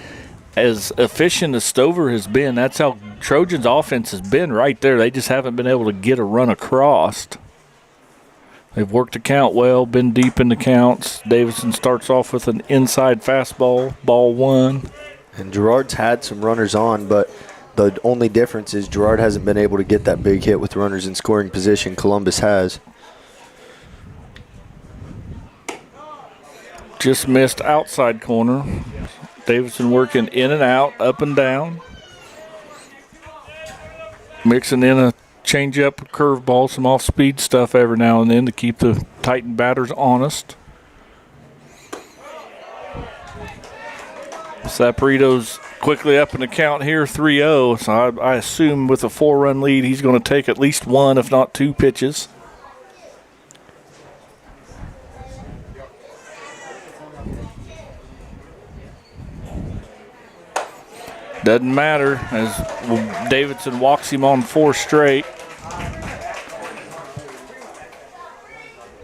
as efficient as Stover has been. That's how Trojans' offense has been right there. They just haven't been able to get a run across. They've worked the count well, been deep in the counts. Davidson starts off with an inside fastball, ball 1. And Girard's had some runners on, but the only difference is Girard hasn't been able to get that big hit with runners in scoring position. Columbus has. Just missed outside corner. Davidson working in and out, up and down. Mixing in a changeup, a curveball, some off-speed stuff every now and then to keep the Titan batters honest. Saporito's quickly up in the count here, 3-0. So I assume with a 4-run lead, he's going to take at least 1, if not 2 pitches. Doesn't matter as Davidson walks him on 4 straight.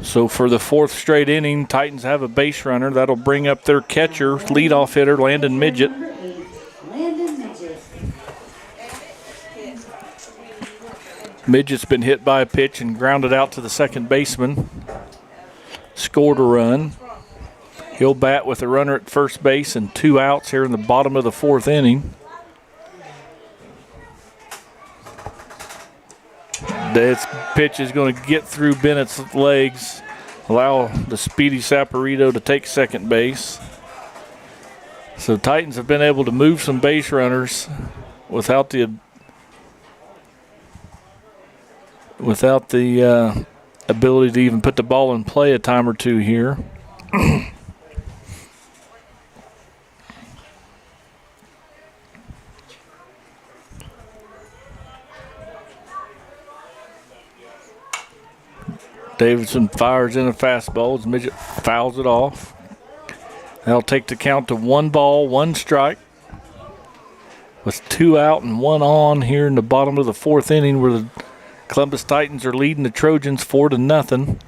So for the 4th straight inning, Titans have a base runner. That'll bring up their catcher, leadoff hitter, Landon Midget. Midget's been hit by a pitch and grounded out to the second baseman. Scored a run. He'll bat with a runner at first base and 2 outs here in the bottom of the 4th inning. This pitch is going to get through Bennett's legs, allow the speedy Saporito to take second base. So Titans have been able to move some base runners without the ability to even put the ball in play a time or 2 here. Davidson fires in a fastball as Midget fouls it off. That'll take the count to 1 ball, 1 strike. With 2 out and 1 on here in the bottom of the 4th inning where the Columbus Titans are leading the Trojans 4-0.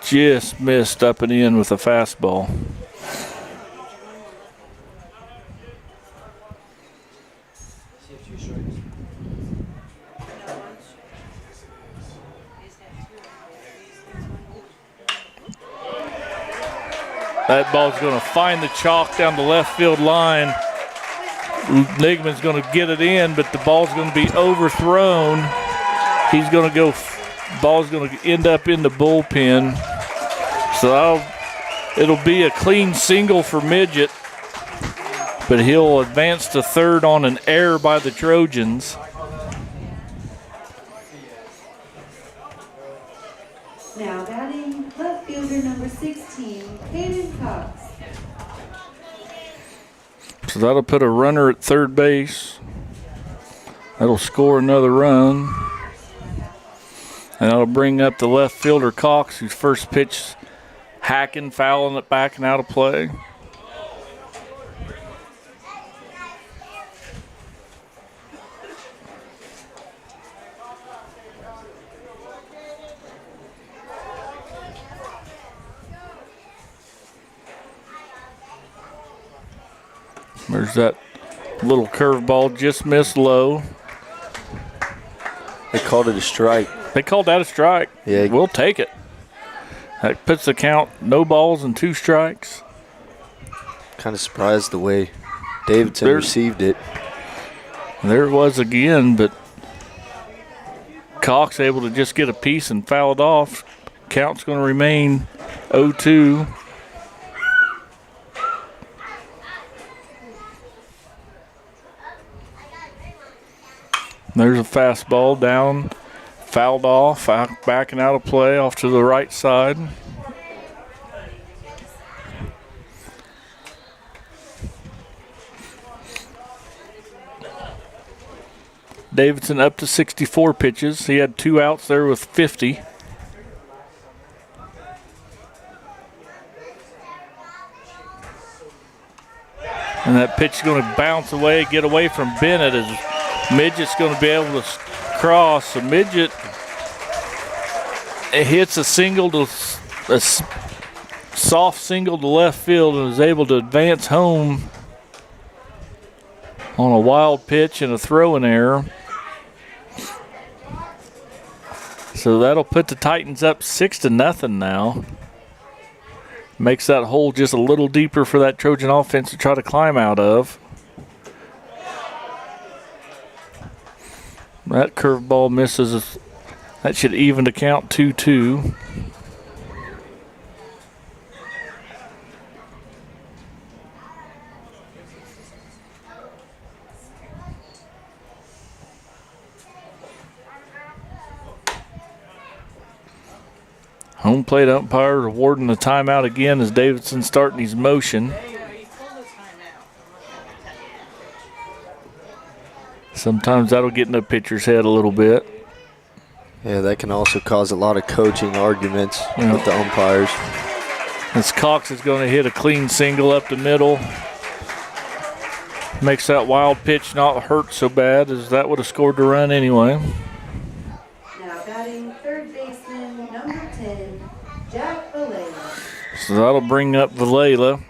Just missed up and in with a fastball. That ball's going to find the chalk down the left field line. Nigman's going to get it in, but the ball's going to be overthrown. He's going to go, ball's going to end up in the bullpen. So it'll be a clean single for Midget, but he'll advance to third on an error by the Trojans. Now batting left fielder number 16, Hayden Cox. So that'll put a runner at third base. That'll score another run. And that'll bring up the left fielder Cox, whose first pitch hacking, fouling it back and out of play. There's that little curveball, just missed low. They called it a strike. They called that a strike. Yeah. We'll take it. That puts the count, no balls and 2 strikes. Kind of surprised the way Davidson received it. There it was again, but Cox able to just get a piece and foul it off. Count's going to remain 0-2. There's a fastball down, fouled off, backing out of play off to the right side. Davidson up to 64 pitches. He had 2 outs there with 50. And that pitch is going to bounce away, get away from Bennett as Midget's going to be able to cross. So Midget hits a soft single to left field and is able to advance home on a wild pitch and a throwing error. So that'll put the Titans up 6-0 now. Makes that hole just a little deeper for that Trojan offense to try to climb out of. That curveball misses. That should even to count 2-2. Home plate umpire awarding the timeout again as Davidson starting his motion. Sometimes that'll get in the pitcher's head a little bit. Yeah, that can also cause a lot of coaching arguments with the umpires. As Cox is going to hit a clean single up the middle. Makes that wild pitch not hurt so bad as that would have scored the run anyway. Now batting third baseman, number 10, Jack Valela. So that'll bring up Valela,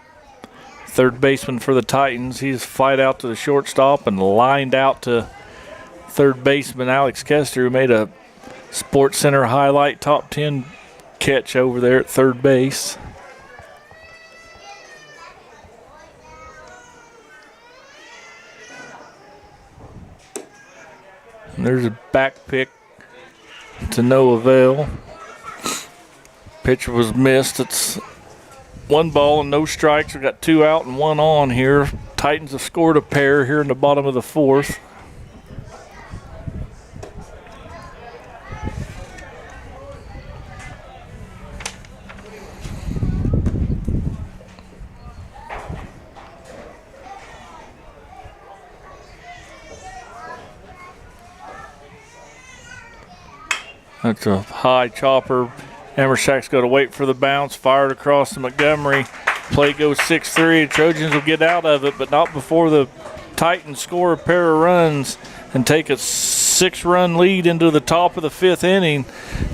third baseman for the Titans. He's fight out to the shortstop and lined out to third baseman Alex Kester, who made a Sports Center highlight top 10 catch over there at third base. And there's a back pick to no avail. Pitcher was missed. It's 1 ball and no strikes. We've got 2 out and 1 on here. Titans have scored a pair here in the bottom of the 4th. That's a high chopper. Emershak's got to wait for the bounce. Fired across to Montgomery. Play goes 6-3. The Trojans will get out of it, but not before the Titans score a pair of runs and take a 6-run lead into the top of the 5th inning.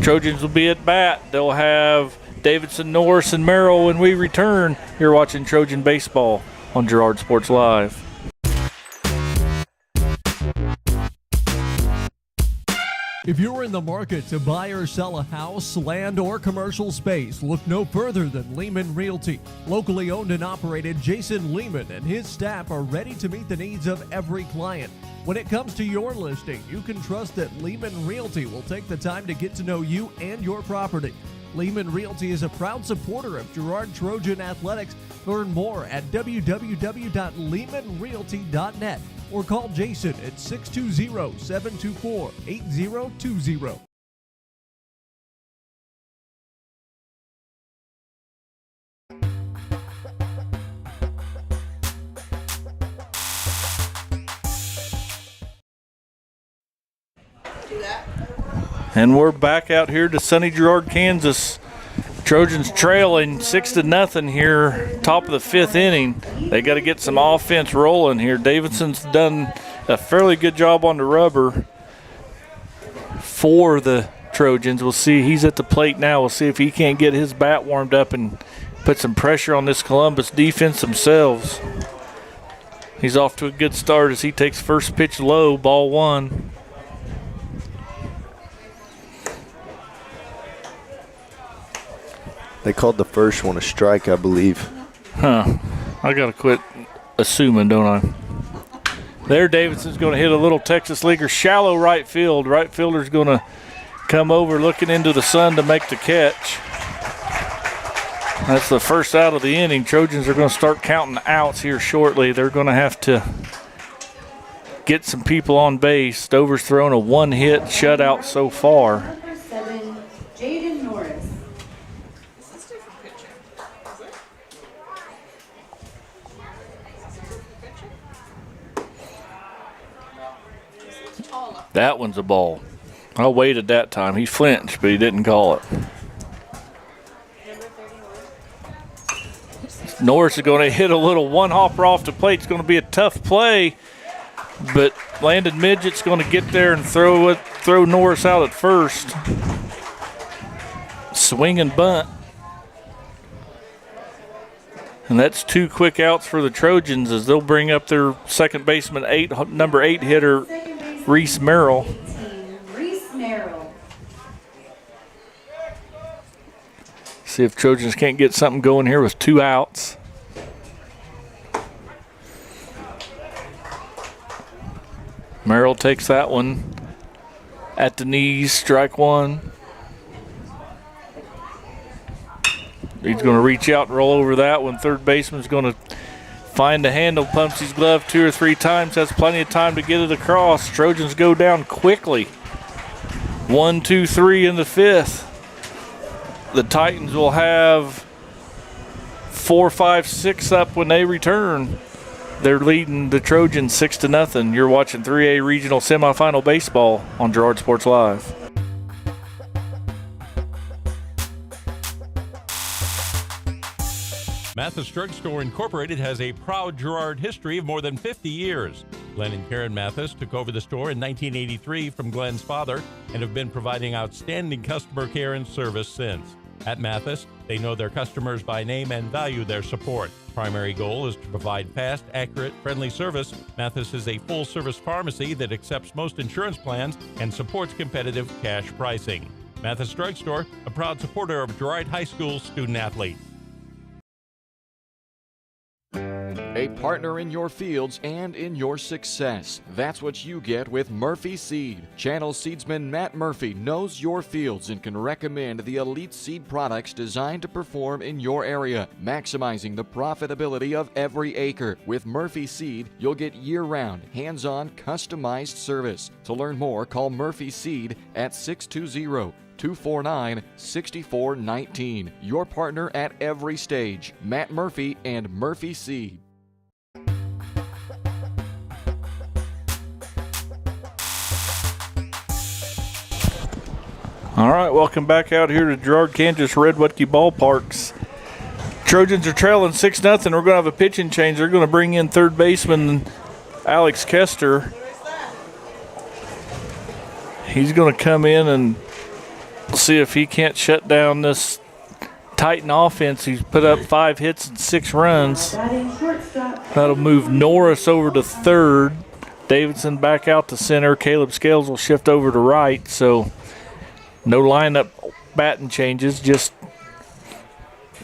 Trojans will be at bat. They'll have Davidson, Norris, and Merrill when we return. You're watching Trojan Baseball on Girard Sports Live. If you're in the market to buy or sell a house, land, or commercial space, look no further than Lehman Realty. Locally owned and operated, Jason Lehman and his staff are ready to meet the needs of every client. When it comes to your listing, you can trust that Lehman Realty will take the time to get to know you and your property. Lehman Realty is a proud supporter of Girard Trojan Athletics. Learn more at www.lehmanrealty.net. or call Jason at 620-724-8020. And we're back out here to sunny Girard, Kansas. Trojans trailing 6-0 here, top of the 5th inning. They got to get some offense rolling here. Davidson's done a fairly good job on the rubber for the Trojans. We'll see. He's at the plate now. We'll see if he can't get his bat warmed up and put some pressure on this Columbus defense themselves. He's off to a good start as he takes first pitch low, ball 1. They called the first one a strike, I believe. Huh. I got to quit assuming, don't I? There, Davidson's going to hit a little Texas leaguer, shallow right field. Right fielder's going to come over looking into the sun to make the catch. That's the first out of the inning. Trojans are going to start counting outs here shortly. They're going to have to get some people on base. Stover's thrown a one-hit shutout so far. Number 7, Jaden Norris. That one's a ball. I waited that time. He flinched, but he didn't call it. Norris is going to hit a little one-hopper off the plate. It's going to be a tough play, but Landon Midget's going to get there and throw Norris out at first. Swing and bunt. And that's 2 quick outs for the Trojans as they'll bring up their second baseman, number 8 hitter, Reese Merrill. Reese Merrill. See if Trojans can't get something going here with 2 outs. Merrill takes that one at the knees, strike 1. He's going to reach out and roll over that one. Third baseman's going to find the handle, pumps his glove 2 or 3 times, has plenty of time to get it across. Trojans go down quickly. 1, 2, 3 in the 5th. The Titans will have 4, 5, 6 up when they return. They're leading the Trojans 6-0. You're watching 3A Regional Semifinal Baseball on Girard Sports Live. Mathis Drug Store Incorporated has a proud Girard history of more than 50 years. Glenn and Karen Mathis took over the store in 1983 from Glenn's father and have been providing outstanding customer care and service since. At Mathis, they know their customers by name and value their support. Primary goal is to provide fast, accurate, friendly service. Mathis is a full-service pharmacy that accepts most insurance plans and supports competitive cash pricing. Mathis Drug Store, a proud supporter of Girard High School student-athletes. A partner in your fields and in your success. That's what you get with Murphy Seed. Channel seedsman Matt Murphy knows your fields and can recommend the elite seed products designed to perform in your area, maximizing the profitability of every acre. With Murphy Seed, you'll get year-round, hands-on, customized service. To learn more, call Murphy Seed at 620-249-6419. Your partner at every stage. Matt Murphy and Murphy Seed. All right, welcome back out here to Girard, Kansas Redwoodkey Ballparks. Trojans are trailing 6-0. We're going to have a pitching change. They're going to bring in third baseman Alex Kester. He's going to come in and see if he can't shut down this Titan offense. He's put up 5 hits and 6 runs. That'll move Norris over to third. Davidson back out to center. Caleb Scales will shift over to right. So no lineup batting changes, just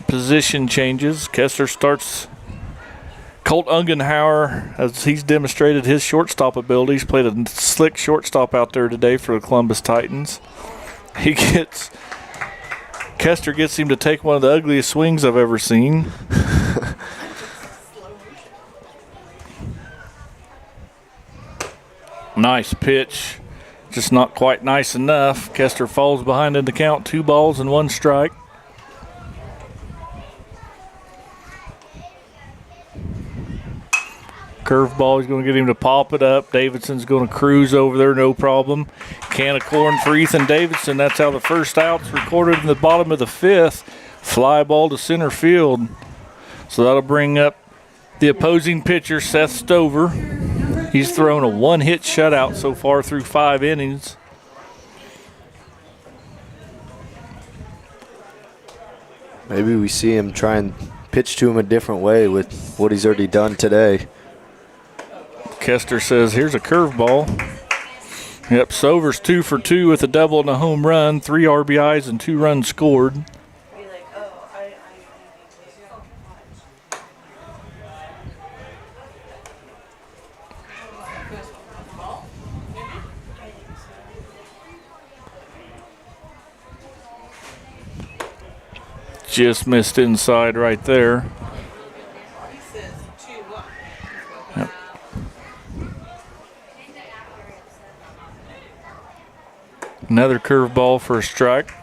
position changes. Kester starts. Colt Ungenhauer, as he's demonstrated his shortstop abilities, played a slick shortstop out there today for the Columbus Titans. Kester gets him to take one of the ugliest swings I've ever seen. Nice pitch, just not quite nice enough. Kester falls behind in the count, 2 balls and 1 strike. Curveball, he's going to get him to pop it up. Davidson's going to cruise over there, no problem. Can of corn for Ethan Davidson. That's how the first out's recorded in the bottom of the 5th. Fly ball to center field. So that'll bring up the opposing pitcher, Seth Stover. He's thrown a 1-hit shutout so far through 5 innings. Maybe we see him try and pitch to him a different way with what he's already done today. Kester says, here's a curveball. Yep, Stover's 2 for 2 with a double and a home run, 3 RBIs and 2 runs scored. Just missed inside right there. Yep. Another curveball for a strike.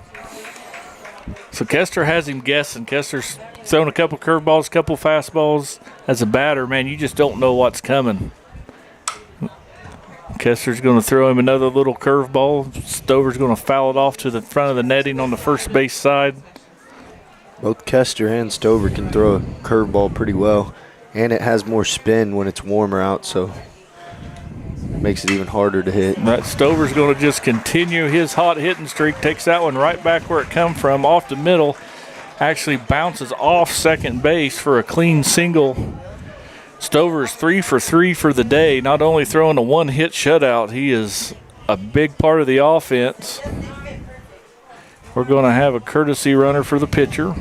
So Kester has him guessing. Kester's thrown a couple curveballs, a couple fastballs. As a batter, man, you just don't know what's coming. Kester's going to throw him another little curveball. Stover's going to foul it off to the front of the netting on the first base side. Both Kester and Stover can throw a curveball pretty well, and it has more spin when it's warmer out, so it makes it even harder to hit. That Stover's going to just continue his hot hitting streak. Takes that one right back where it come from, off the middle. Actually bounces off second base for a clean single. Stover is 3 for 3 for the day. Not only throwing a one-hit shutout, he is a big part of the offense. We're going to have a courtesy runner for the pitcher.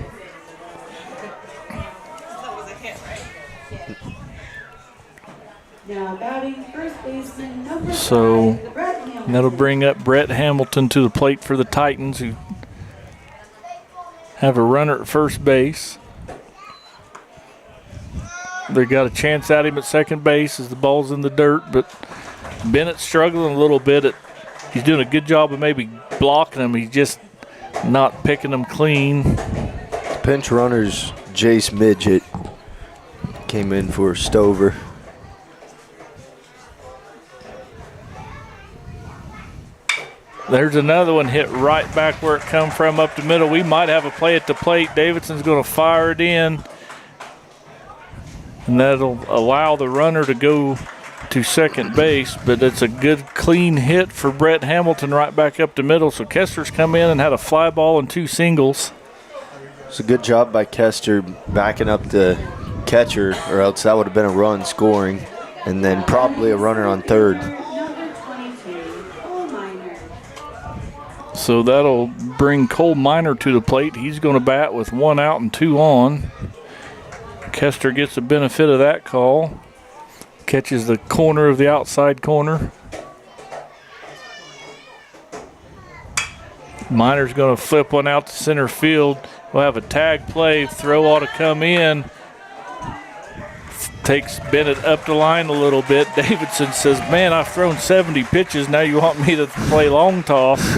Now batting first baseman number So 5, Brett Hamilton. that'll bring up Brett Hamilton to the plate for the Titans, who have a runner at first base. They got a chance at him at second base as the ball's in the dirt, but Bennett's struggling a little bit. He's doing a good job of maybe blocking him. He's just not picking them clean. The pinch runner's Jace Midget. Came in for Stover. There's another one hit right back where it come from up the middle. We might have a play at the plate. Davidson's going to fire it in. And that'll allow the runner to go to second base, but it's a good clean hit for Brett Hamilton right back up the middle. So Kester's come in and had a fly ball and 2 singles. It's a good job by Kester backing up the catcher, or else that would have been a run scoring, and then probably a runner on third. So that'll bring Cole Minor to the plate. He's going to bat with 1 out and 2 on. Kester gets the benefit of that call. Catches the corner of the outside corner. Minor's going to flip one out to center field. We'll have a tag play. Throw ought to come in. Takes Bennett up the line a little bit. Davidson says, man, I've thrown 70 pitches. Now you want me to play long toss.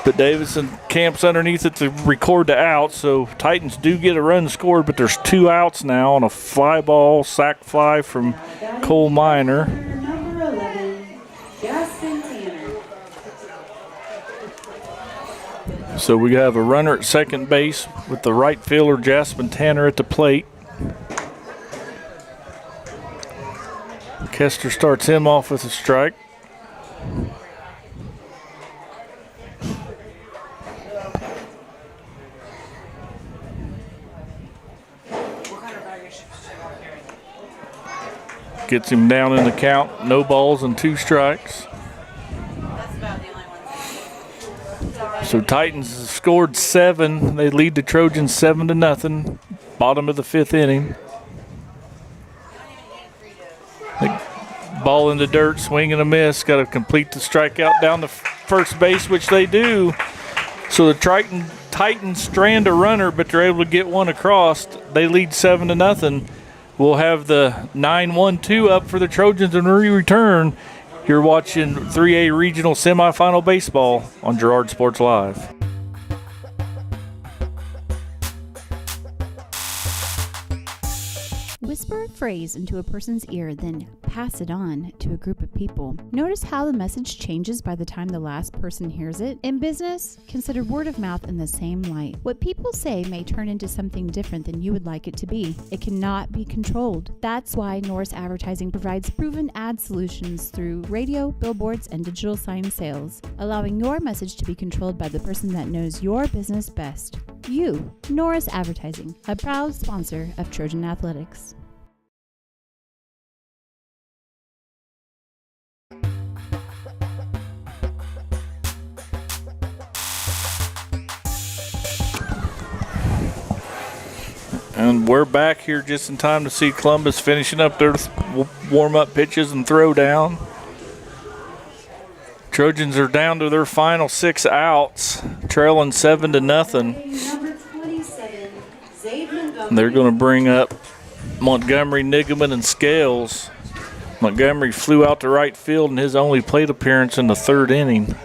But Davidson camps underneath it to record the out, so Titans do get a run scored, but there's 2 outs now on a fly ball, sac fly from Cole Minor. Number 11, Justin Tanner. So we have a runner at second base with the right fielder, Jasmine Tanner, at the plate. Kester starts him off with a strike. Gets him down in the count. No balls and 2 strikes. So Titans have scored 7. They lead the Trojans 7-0. Bottom of the 5th inning. Ball in the dirt, swing and a miss. Got to complete the strikeout down the first base, which they do. So the Titans strand a runner, but they're able to get one across. They lead 7-0. We'll have the 9-1-2 up for the Trojans when we return. You're watching 3A Regional Semifinal Baseball on Girard Sports Live. Whisper a phrase into a person's ear, then pass it on to a group of people. Notice how the message changes by the time the last person hears it? In business, consider word of mouth in the same light. What people say may turn into something different than you would like it to be. It cannot be controlled. That's why Norris Advertising provides proven ad solutions through radio, billboards, and digital sign sales, allowing your message to be controlled by the person that knows your business best. You, Norris Advertising, a proud sponsor of Trojan Athletics. And we're back here just in time to see Columbus finishing up their warm-up pitches and throw down. Trojans are down to their final 6 outs, trailing 7-0. Number 27, Zaid Montgomery. They're going to bring up Montgomery, Nigaman, and Scales. Montgomery flew out to right field in his only plate appearance in the 3rd inning.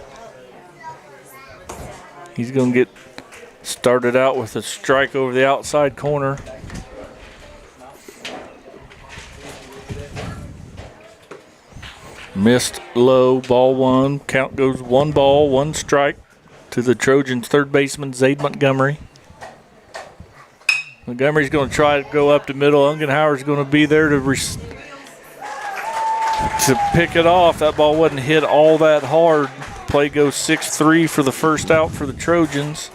He's going to get started out with a strike over the outside corner. Missed low, ball one. Count goes 1 ball, 1 strike to the Trojans' third baseman, Zaid Montgomery. Montgomery's going to try to go up the middle. Ungenhauer's going to be there to pick it off. That ball wasn't hit all that hard. Play goes 6-3 for the first out for the Trojans.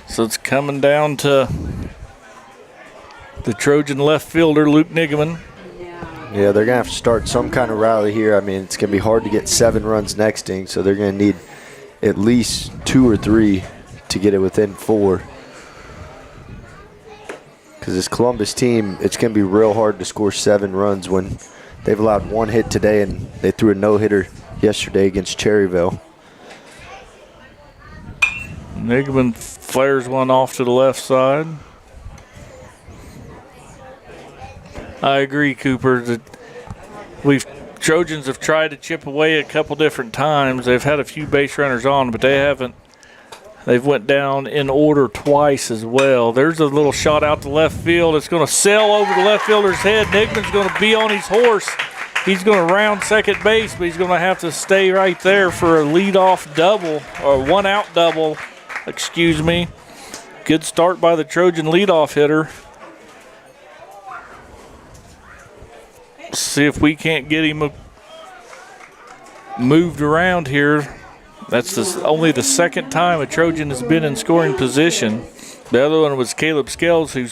So it's coming down to the Trojan left fielder, Luke Nigeman. Yeah, they're going to have to start some kind of rally here. I mean, it's going to be hard to get 7 runs next inning, so they're going to need at least 2 or 3 to get it within 4. Because this Columbus team, it's going to be real hard to score 7 runs when they've allowed 1 hit today and they threw a no-hitter yesterday against Cherryville. Nigeman flares one off to the left side. I agree, Cooper, that Trojans have tried to chip away a couple different times. They've had a few base runners on, but they haven't. They've went down in order twice as well. There's a little shot out to left field. It's going to sail over the left fielder's head. Nigeman's going to be on his horse. He's going to round second base, but he's going to have to stay right there for a leadoff double, or 1-out double, excuse me. Good start by the Trojan leadoff hitter. See if we can't get him moved around here. That's only the second time a Trojan has been in scoring position. The other one was Caleb Scales, who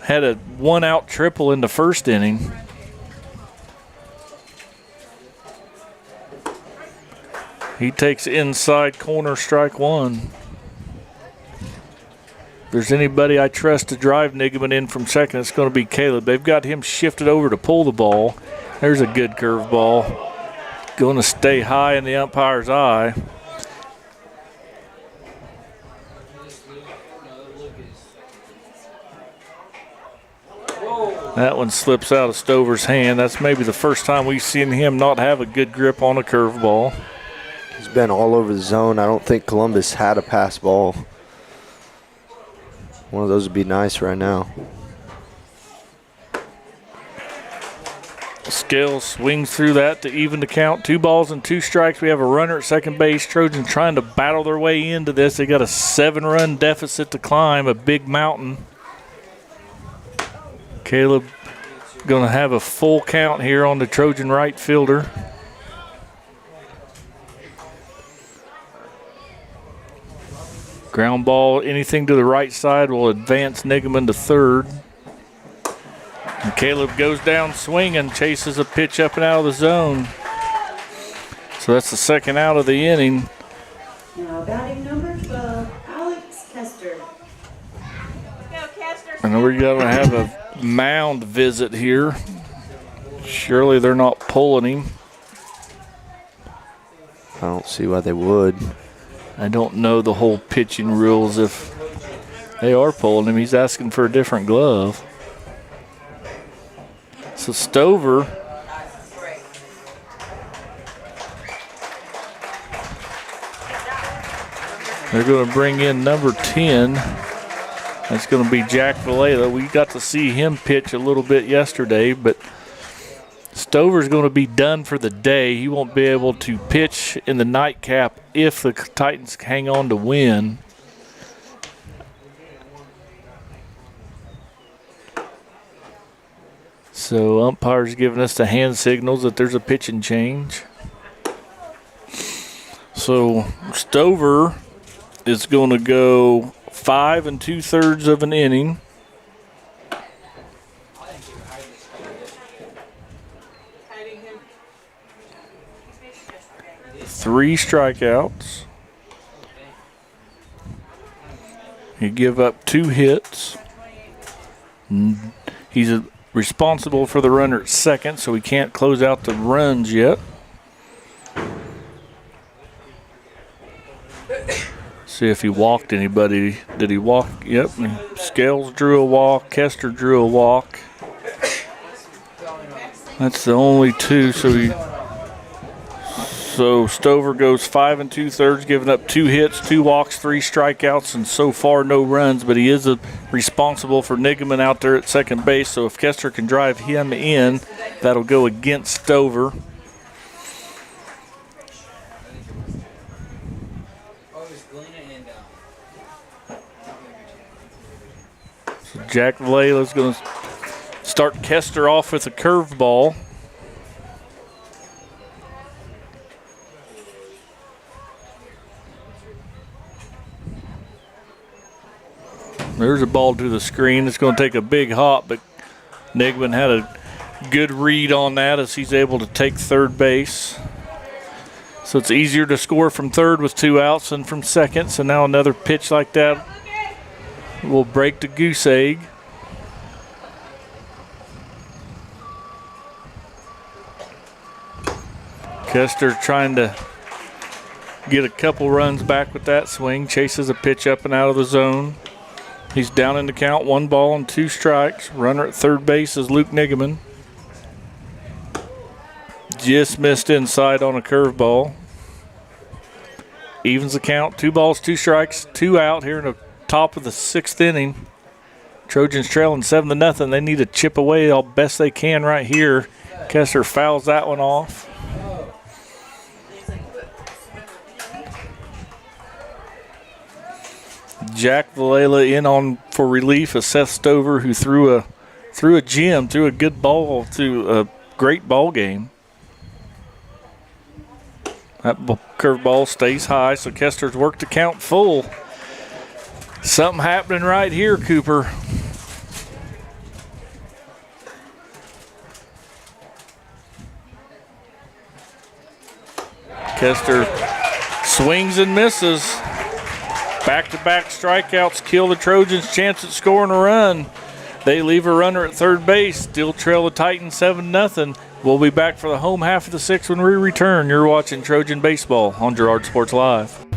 had a 1-out triple in the first inning. He takes inside corner, strike 1. If there's anybody I trust to drive Nigeman in from second, it's going to be Caleb. They've got him shifted over to pull the ball. There's a good curve ball. Going to stay high in the umpire's eye. That one slips out of Stover's hand. That's maybe the first time we've seen him not have a good grip on a curveball. He's been all over the zone. I don't think Columbus had a pass ball. One of those would be nice right now. Scales swings through that to even the count. 2 balls and 2 strikes. We have a runner at second base. Trojans trying to battle their way into this. They got a 7-run deficit to climb, a big mountain. Caleb going to have a full count here on the Trojan right fielder. Ground ball, anything to the right side will advance Nigeman to third. And Caleb goes down swinging, chases a pitch up and out of the zone. So that's the second out of the inning. Now batting number 12, Alex Kester. And we're going to have a mound visit here. Surely they're not pulling him. I don't see why they would. I don't know the whole pitching rules. If they are pulling him, he's asking for a different glove. So Stover they're going to bring in number 10. That's going to be Jack Vallela. We got to see him pitch a little bit yesterday, but Stover's going to be done for the day. He won't be able to pitch in the nightcap if the Titans hang on to win. So umpire's giving us the hand signals that there's a pitching change. So Stover is going to go 5 2/3 of an inning. Three strikeouts. He give up 2 hits. He's responsible for the runner at second, so he can't close out the runs yet. See if he walked anybody. Did he walk? Yep. Scales drew a walk. Kester drew a walk. That's the only 2, so So Stover goes 5 2/3, giving up 2 hits, 2 walks, 3 strikeouts, and so far no runs. But he is responsible for Nigaman out there at second base. So if Kester can drive him in, that'll go against Stover. So Jack Valela's going to start Kester off with a curveball. There's a ball to the screen. It's going to take a big hop, but Nigman had a good read on that as he's able to take third base. So it's easier to score from third with 2 outs than from second. So now another pitch like that will break the goose egg. Kester trying to get a couple runs back with that swing. Chases a pitch up and out of the zone. He's down in the count, 1 ball and 2 strikes. Runner at third base is Luke Nigaman. Just missed inside on a curveball. Evens the count, 2 balls, 2 strikes, 2 out here in the top of the 6th inning. Trojans trailing 7-0. They need to chip away all best they can right here. Kester fouls that one off. Jack Valela in on for relief of Seth Stover, who threw a gem, threw a good ball to a great ball game. That curveball stays high, so Kester's worked the count full. Something happening right here, Cooper. Kester swings and misses. Back-to-back strikeouts kill the Trojans' chance at scoring a run. They leave a runner at third base, still trail the Titans 7-0. We'll be back for the home half of the 6th when we return. You're watching Trojan Baseball on Girard Sports Live.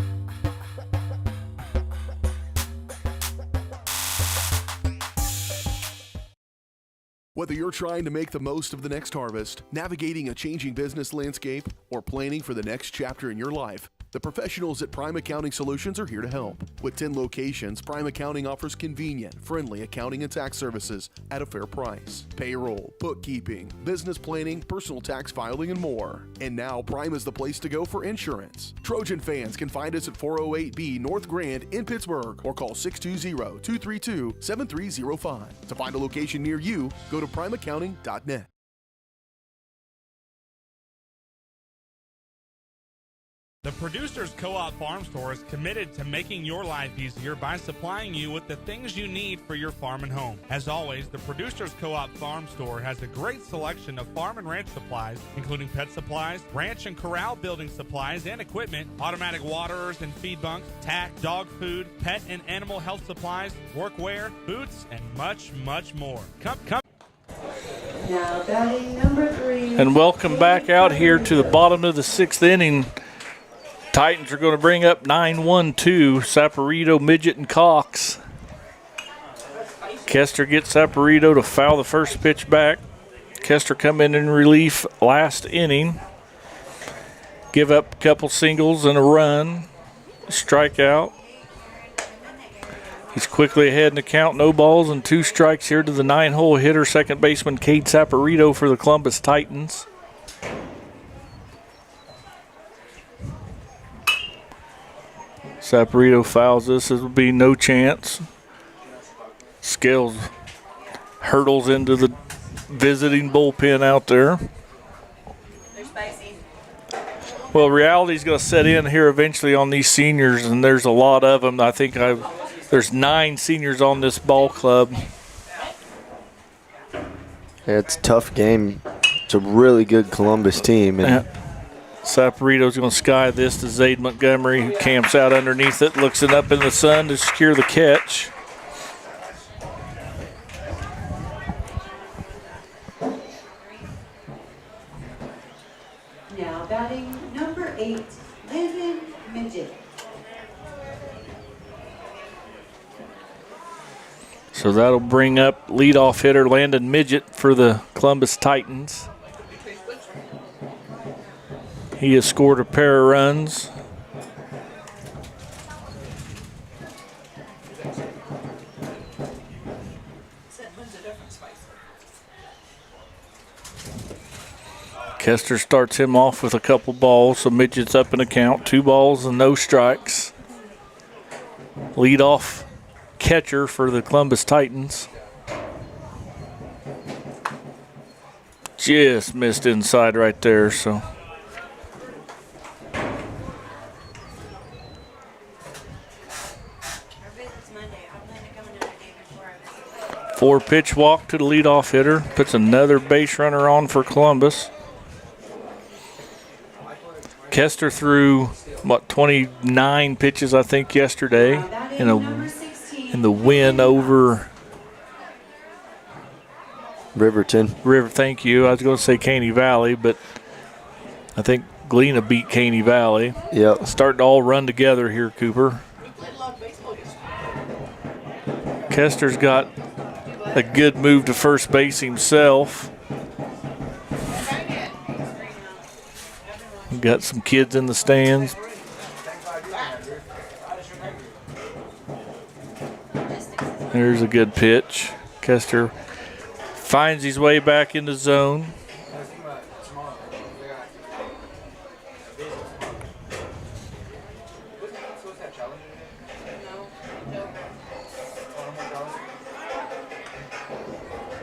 Whether you're trying to make the most of the next harvest, navigating a changing business landscape, or planning for the next chapter in your life, the professionals at Prime Accounting Solutions are here to help. With 10 locations, Prime Accounting offers convenient, friendly accounting and tax services at a fair price. Payroll, bookkeeping, business planning, personal tax filing, and more. And now Prime is the place to go for insurance. Trojan fans can find us at 408B North Grand in Pittsburgh or call 620-232-7305. To find a location near you, go to primeaccounting.net. The Producers Co-op Farm Store is committed to making your life easier by supplying you with the things you need for your farm and home. As always, the Producers Co-op Farm Store has a great selection of farm and ranch supplies, including pet supplies, ranch and corral building supplies and equipment, automatic waterers and feed bunks, tack, dog food, pet and animal health supplies, workwear, boots, and much, much more. Come. Now batting number 3. And welcome back out here to the bottom of the 6th inning. Titans are going to bring up 9-1-2, Saporito, Midget, and Cox. Kester gets Saporito to foul the first pitch back. Kester come in relief last inning. Give up a couple singles and a run. Strikeout. He's quickly ahead in the count. No balls and 2 strikes here to the 9-hole hitter, second baseman Cade Saporito for the Columbus Titans. Saporito fouls this. This will be no chance. Scales hurdles into the visiting bullpen out there. Well, reality's going to set in here eventually on these seniors, and there's a lot of them. I think there's 9 seniors on this ball club. Yeah, it's a tough game. It's a really good Columbus team. And Saporito's going to sky this to Zade Montgomery, who camps out underneath it, looks it up in the sun to secure the catch. Now batting number 8, Landon Midget. So that'll bring up leadoff hitter Landon Midget for the Columbus Titans. He has scored a pair of runs. Kester starts him off with a couple balls, so Midget's up in the count. 2 balls and no strikes. Leadoff catcher for the Columbus Titans. Just missed inside right there, so. Four pitch walk to the leadoff hitter. Puts another base runner on for Columbus. Kester threw, 29 pitches, I think, yesterday in the win over Riverton. Thank you. I was going to say Caney Valley, but I think Galena beat Caney Valley. Yep. Starting to all run together here, Cooper. Kester's got a good move to first base himself. Got some kids in the stands. There's a good pitch. Kester finds his way back in the zone.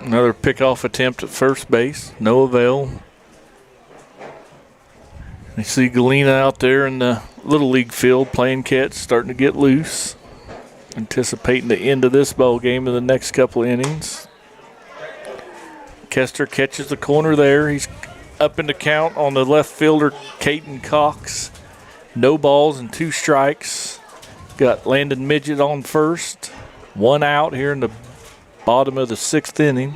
Another pickoff attempt at first base. No avail. You see Galena out there in the Little League field playing catch, starting to get loose. Anticipating the end of this ball game in the next couple innings. Kester catches the corner there. He's up in the count on the left fielder, Caden Cox. No balls and 2 strikes. Got Landon Midget on first. 1 out here in the bottom of the 6th inning.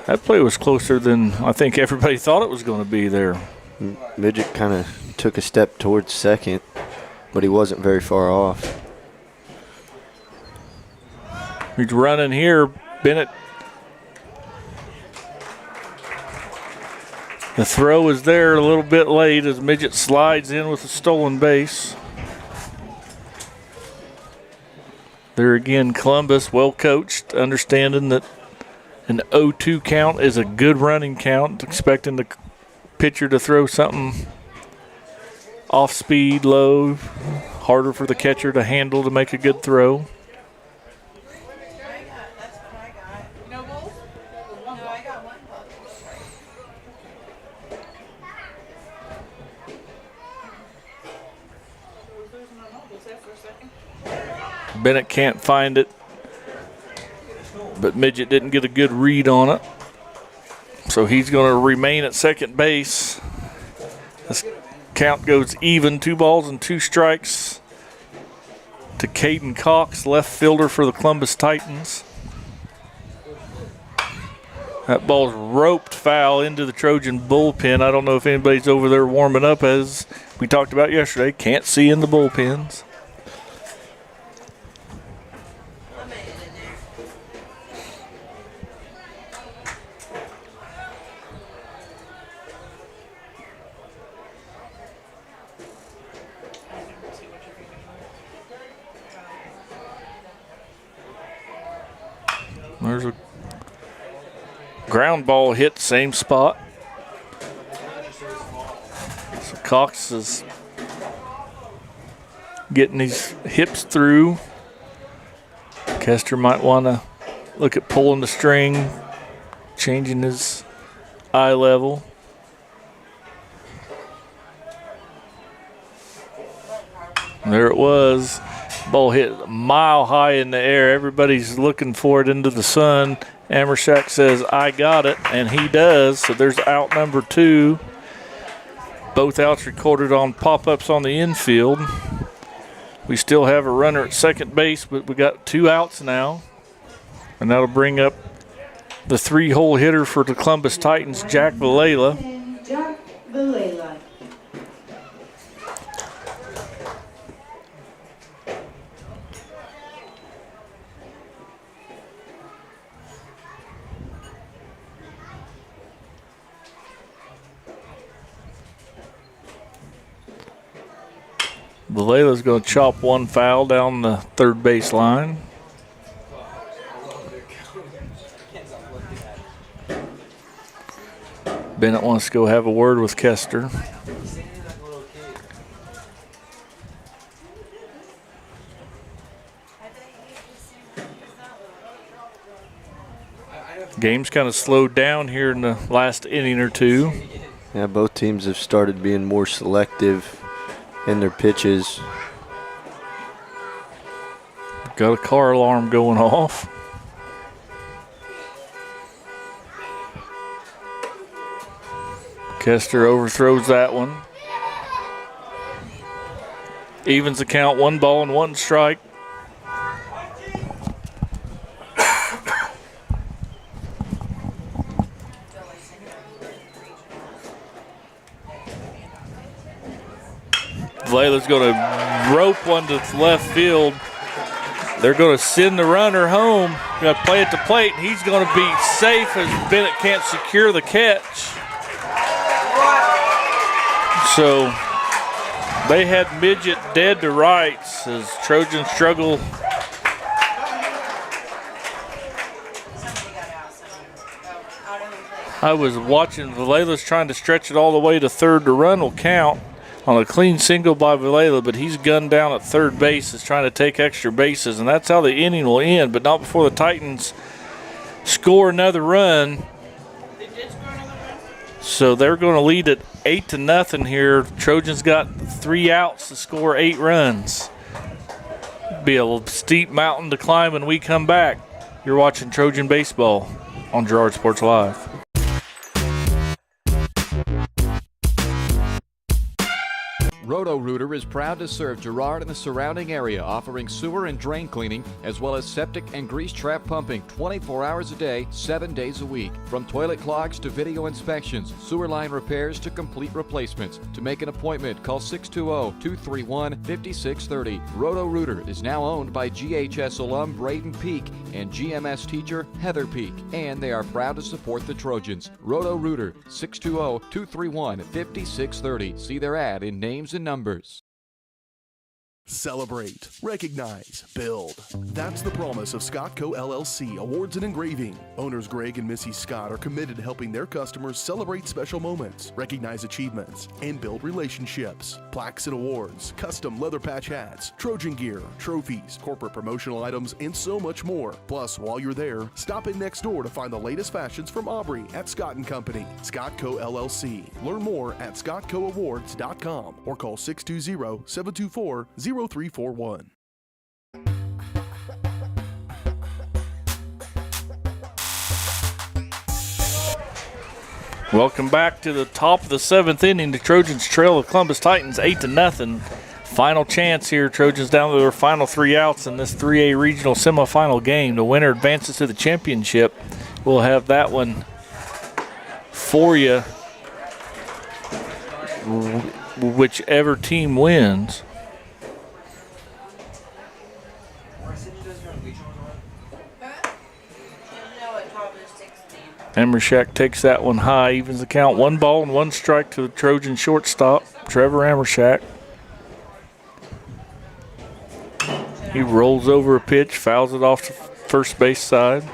That play was closer than I think everybody thought it was going to be there. Midget kind of took a step towards second, but he wasn't very far off. He's running here. Bennett. The throw is there a little bit late as Midget slides in with a stolen base. There again, Columbus, well coached, understanding that an 0-2 count is a good running count, expecting the pitcher to throw something off speed, low, harder for the catcher to handle to make a good throw. Bennett can't find it, but Midget didn't get a good read on it. So he's going to remain at second base. This count goes even, 2 balls and 2 strikes to Caden Cox, left fielder for the Columbus Titans. That ball's roped foul into the Trojan bullpen. I don't know if anybody's over there warming up, as we talked about yesterday. Can't see in the bullpens. There's a ground ball hit same spot. So Cox is getting his hips through. Kester might want to look at pulling the string, changing his eye level. There it was. Ball hit a mile high in the air. Everybody's looking for it into the sun. Amershak says, I got it, and he does. So there's out number 2. Both outs recorded on pop-ups on the infield. We still have a runner at second base, but we got 2 outs now. And that'll bring up the 3-hole hitter for the Columbus Titans, Jack Valela. Jack Valela. Valela's going to chop one foul down the third base line. Bennett wants to go have a word with Kester. Game's kind of slowed down here in the last inning or two. Yeah, both teams have started being more selective in their pitches. Got a car alarm going off. Kester overthrows that one. Evens the count, 1 ball and 1 strike. Valela's going to rope one to left field. They're going to send the runner home. Got to play at the plate. He's going to be safe as Bennett can't secure the catch. So they had Midget dead to rights as Trojans struggle. I was watching Valela's trying to stretch it all the way to third. The run will count on a clean single by Valela, but he's gunned down at third base, is trying to take extra bases, and that's how the inning will end, but not before the Titans score another run. So they're going to lead at 8-0 here. Trojans got 3 outs to score 8 runs. Be a steep mountain to climb when we come back. You're watching Trojan Baseball on Girard Sports Live. Roto-Rooter is proud to serve Girard and the surrounding area, offering sewer and drain cleaning, as well as septic and grease trap pumping 24 hours a day, 7 days a week. From toilet clogs to video inspections, sewer line repairs to complete replacements. To make an appointment, call 620-231-5630. Roto-Rooter is now owned by GHS alum Braden Peak and GMS teacher Heather Peak, and they are proud to support the Trojans. Roto-Rooter, 620-231-5630. See their ad in names and numbers. Celebrate, recognize, build. That's the promise of Scott Co. LLC Awards and Engraving. Owners Greg and Missy Scott are committed to helping their customers celebrate special moments, recognize achievements, and build relationships. Plaques and awards, custom leather patch hats, Trojan gear, trophies, corporate promotional items, and so much more. Plus, while you're there, stop in next door to find the latest fashions from Aubrey at Scott & Company. Scott Co. LLC. Learn more at scottcoawards.com or call 620-724-0341. Welcome back to the top of the 7th inning. The Trojans trail the Columbus Titans 8-0. Final chance here. Trojans down to their final 3 outs in this 3A regional semifinal game. The winner advances to the championship. We'll have that one for you, whichever team wins. Amershak takes that one high, evens the count. 1 ball and 1 strike to the Trojan shortstop, Trevor Amershak. He rolls over a pitch, fouls it off the first base side.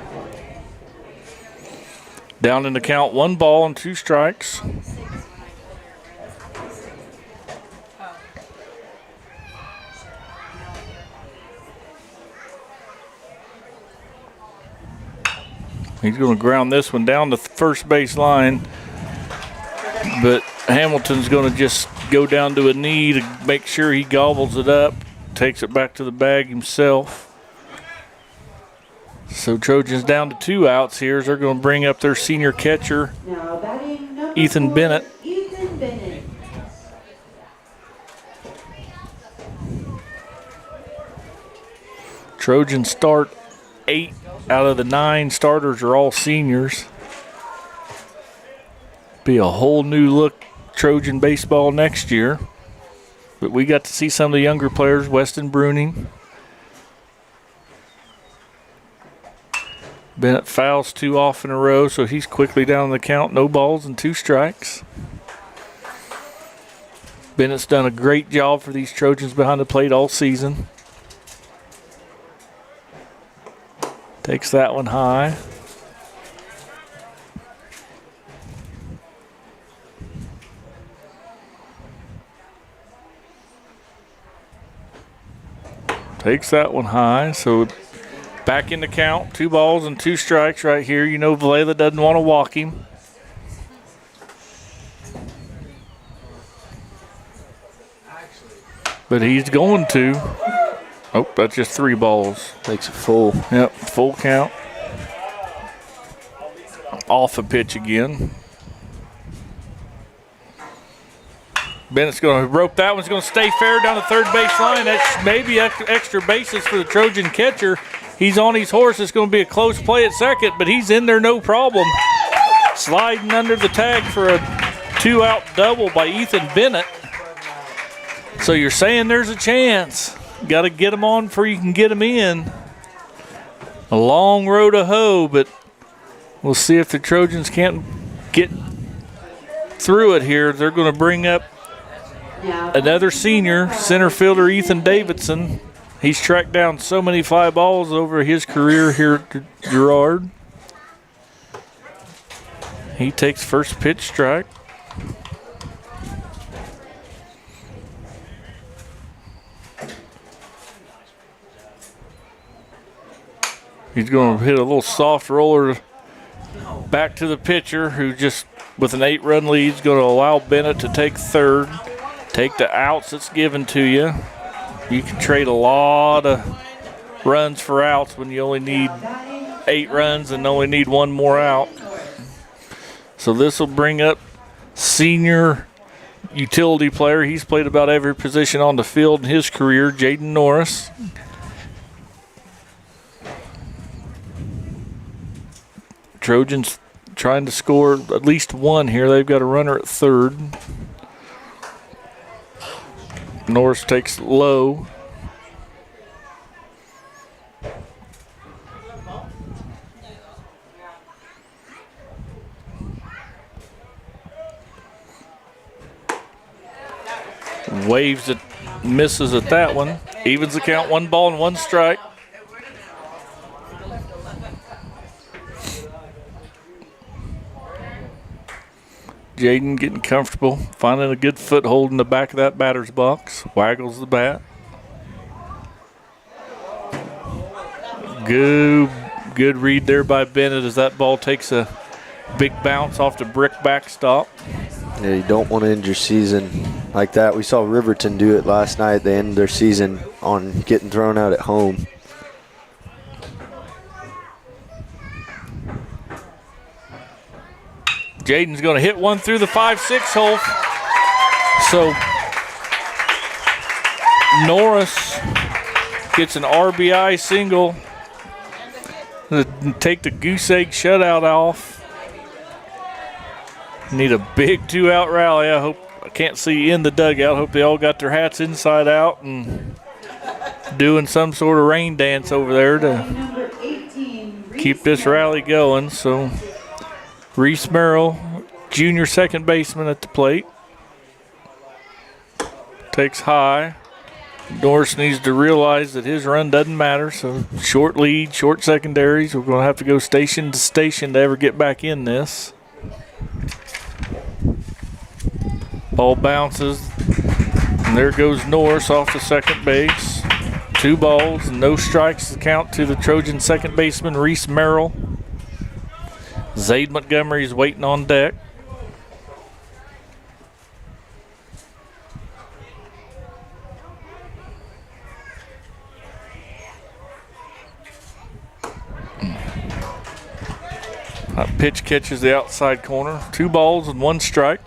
Down in the count, 1 ball and 2 strikes. He's going to ground this one down the first base line, but Hamilton's going to just go down to a knee to make sure he gobbles it up, takes it back to the bag himself. So Trojans down to 2 outs here as they're going to bring up their senior catcher, Ethan Bennett. Trojans start 8 out of the 9 starters are all seniors. Be a whole new look Trojan baseball next year. But we got to see some of the younger players, Weston Bruning. Bennett fouls 2 off in a row, so he's quickly down the count. No balls and 2 strikes. Bennett's done a great job for these Trojans behind the plate all season. Takes that one high. Takes that one high. So back in the count. 2 balls and 2 strikes right here. You know Valela doesn't want to walk him. But he's going to. Oh, that's just 3 balls. Makes it full. Yep, full count. Off a pitch again. Bennett's going to rope that one's going to stay fair down the third base line. That's maybe extra bases for the Trojan catcher. He's on his horse. It's going to be a close play at second, but he's in there no problem. Sliding under the tag for a 2-out double by Ethan Bennett. So you're saying there's a chance. Got to get him on before you can get him in. A long road to hoe, but we'll see if the Trojans can't get through it here. They're going to bring up another senior, center fielder Ethan Davidson. He's tracked down so many fly balls over his career here at Girard. He takes first pitch strike. He's going to hit a little soft roller back to the pitcher, who just, with an 8-run lead, is going to allow Bennett to take third. Take the outs that's given to you. You can trade a lot of runs for outs when you only need 8 runs and only need 1 more out. So this will bring up senior utility player. He's played about every position on the field in his career, Jaden Norris. Trojans trying to score at least 1 here. They've got a runner at third. Norris takes low. Waves it, misses at that one. Evens the count, 1 ball and 1 strike. Jaden getting comfortable, finding a good foothold in the back of that batter's box. Waggles the bat. Good read there by Bennett as that ball takes a big bounce off the brick backstop. Yeah, you don't want to end your season like that. We saw Riverton do it last night. They ended their season on getting thrown out at home. Jaden's going to hit one through the 5-6 hole. So Norris gets an RBI single to take the goose egg shutout off. Need a big 2-out rally. I can't see in the dugout. Hope they all got their hats inside out and doing some sort of rain dance over there to keep this rally going. So Reese Merrill, junior second baseman at the plate. Takes high. Norris needs to realize that his run doesn't matter, so short lead, short secondaries. We're going to have to go station to station to ever get back in this. Ball bounces, and there goes Norris off to second base. 2 balls and no strikes to count to the Trojan second baseman, Reese Merrill. Zade Montgomery is waiting on deck. That pitch catches the outside corner. 2 balls and 1 strike.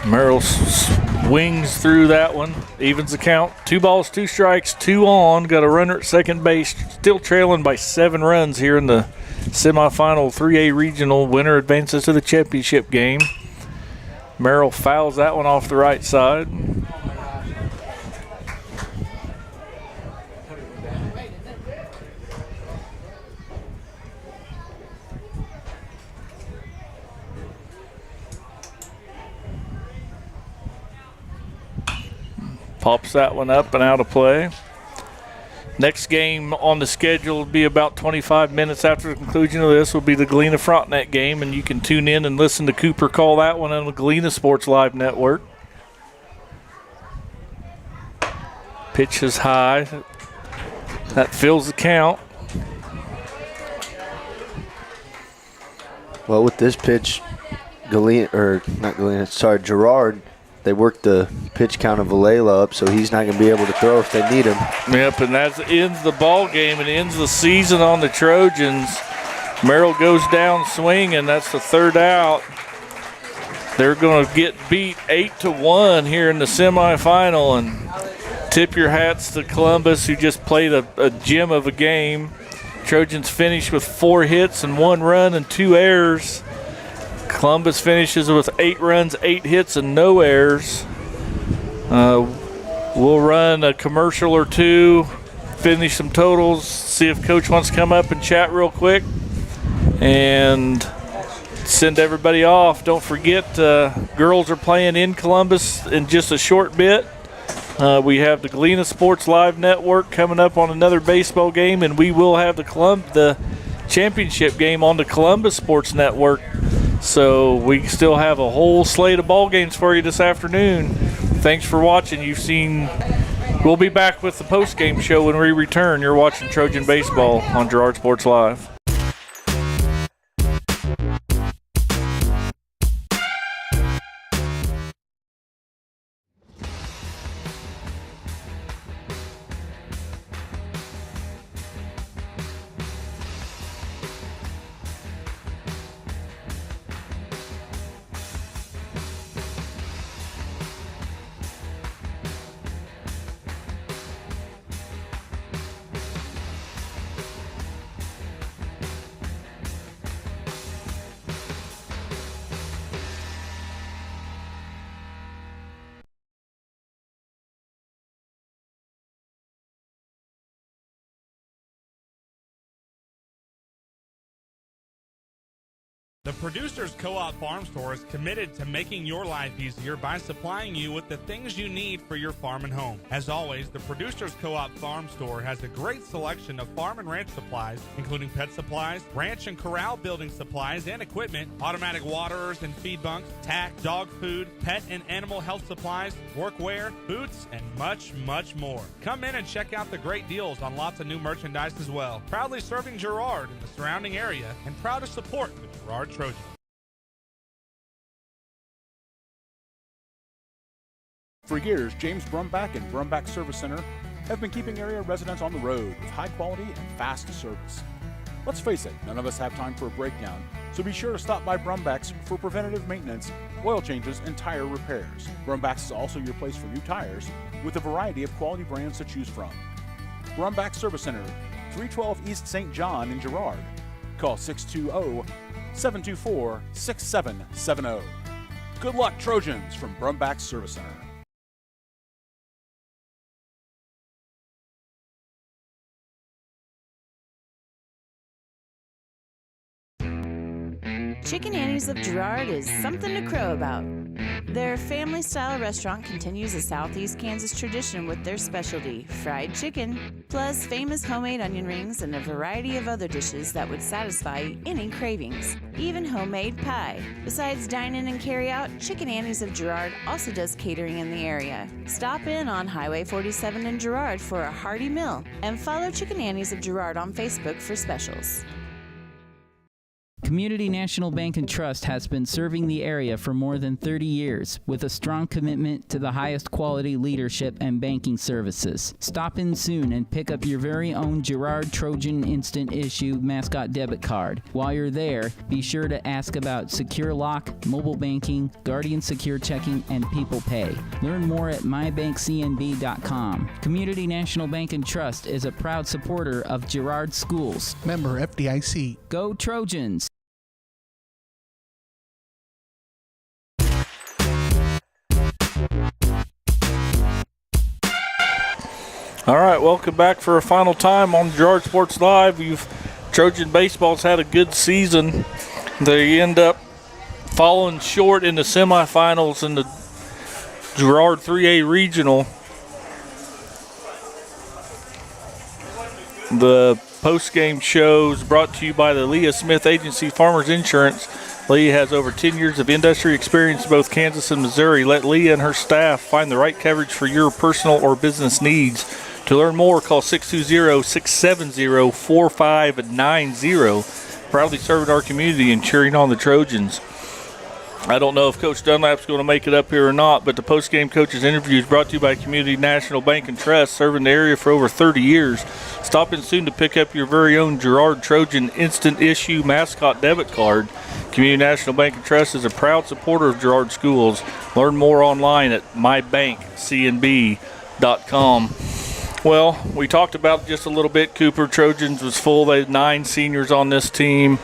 Merrill swings through that one, evens the count. 2 balls, 2 strikes, 2 on. Got a runner at second base, still trailing by 7 runs here in the semifinal 3A regional. Winner advances to the championship game. Merrill fouls that one off the right side. Pops that one up and out of play. Next game on the schedule will be about 25 minutes after the conclusion of this will be the Galena Frontenac game, and you can tune in and listen to Cooper call that one on the Galena Sports Live Network. Pitch is high. That fills the count. Well, with this pitch, Girard, they worked the pitch count of Valela up, so he's not going to be able to throw if they need him. Yep, and that ends the ball game and ends the season on the Trojans. Merrill goes down swinging. That's the third out. They're going to get beat 8-1 here in the semifinal, and tip your hats to Columbus, who just played a gem of a game. Trojans finished with 4 hits and 1 run and 2 errors. Columbus finishes with 8 runs, 8 hits, and no errors. We'll run a commercial or two, finish some totals, see if Coach wants to come up and chat real quick, and send everybody off. Don't forget, girls are playing in Columbus in just a short bit. We have the Galena Sports Live Network coming up on another baseball game, and we will have the championship game on the Columbus Sports Network. So we still have a whole slate of ball games for you this afternoon. Thanks for watching. We'll be back with the postgame show when we return. You're watching Trojan Baseball on Girard Sports Live. The Producers Co-op Farm Store is committed to making your life easier by supplying you with the things you need for your farm and home. As always, the Producers Co-op Farm Store has a great selection of farm and ranch supplies, including pet supplies, ranch and corral building supplies and equipment, automatic waterers and feed bunks, tack, dog food, pet and animal health supplies, workwear, boots, and much, much more. Come in and check out the great deals on lots of new merchandise as well. Proudly serving Girard and the surrounding area, and proud to support the Girard Trojans. For years, James Brumback and Brumback Service Center have been keeping area residents on the road with high quality and fast service. Let's face it, none of us have time for a breakdown, so be sure to stop by Brumback's for preventative maintenance, oil changes, and tire repairs. Brumback's is also your place for new tires with a variety of quality brands to choose from. Brumback Service Center, 312 East St. John in Girard. Call 620-724-6770. Good luck, Trojans, from Brumback Service Center. Chicken Annie's of Girard is something to crow about. Their family-style restaurant continues a Southeast Kansas tradition with their specialty, fried chicken, plus famous homemade onion rings and a variety of other dishes that would satisfy any cravings, even homemade pie. Besides dine-in and carry-out, Chicken Annie's of Girard also does catering in the area. Stop in on Highway 47 in Girard for a hearty meal, and follow Chicken Annie's of Girard on Facebook for specials. Community National Bank and Trust has been serving the area for more than 30 years with a strong commitment to the highest quality leadership and banking services. Stop in soon and pick up your very own Girard Trojan Instant Issue mascot debit card. While you're there, be sure to ask about Secure Lock, mobile banking, Guardian Secure Checking, and People Pay. Learn more at mybankcnb.com. Community National Bank and Trust is a proud supporter of Girard Schools. Member FDIC. Go Trojans! All right, welcome back for a final time on Girard Sports Live. Trojan Baseball's had a good season. They end up falling short in the semifinals in the Girard 3A Regional. The post-game show is brought to you by the Leah Smith Agency Farmers Insurance. Leah has over 10 years of industry experience in both Kansas and Missouri. Let Leah and her staff find the right coverage for your personal or business needs. To learn more, call 620-670-4590. Proudly serving our community and cheering on the Trojans. I don't know if Coach Dunlap's going to make it up here or not, but the post-game coaches interview is brought to you by Community National Bank and Trust, serving the area for over 30 years. Stop in soon to pick up your very own Girard Trojan Instant Issue Mascot Debit Card. Community National Bank and Trust is a proud supporter of Girard Schools. Learn more online at mybankcnb.com. Well, we talked about just a little bit. Cooper Trojans was full. They had 9 seniors on this team.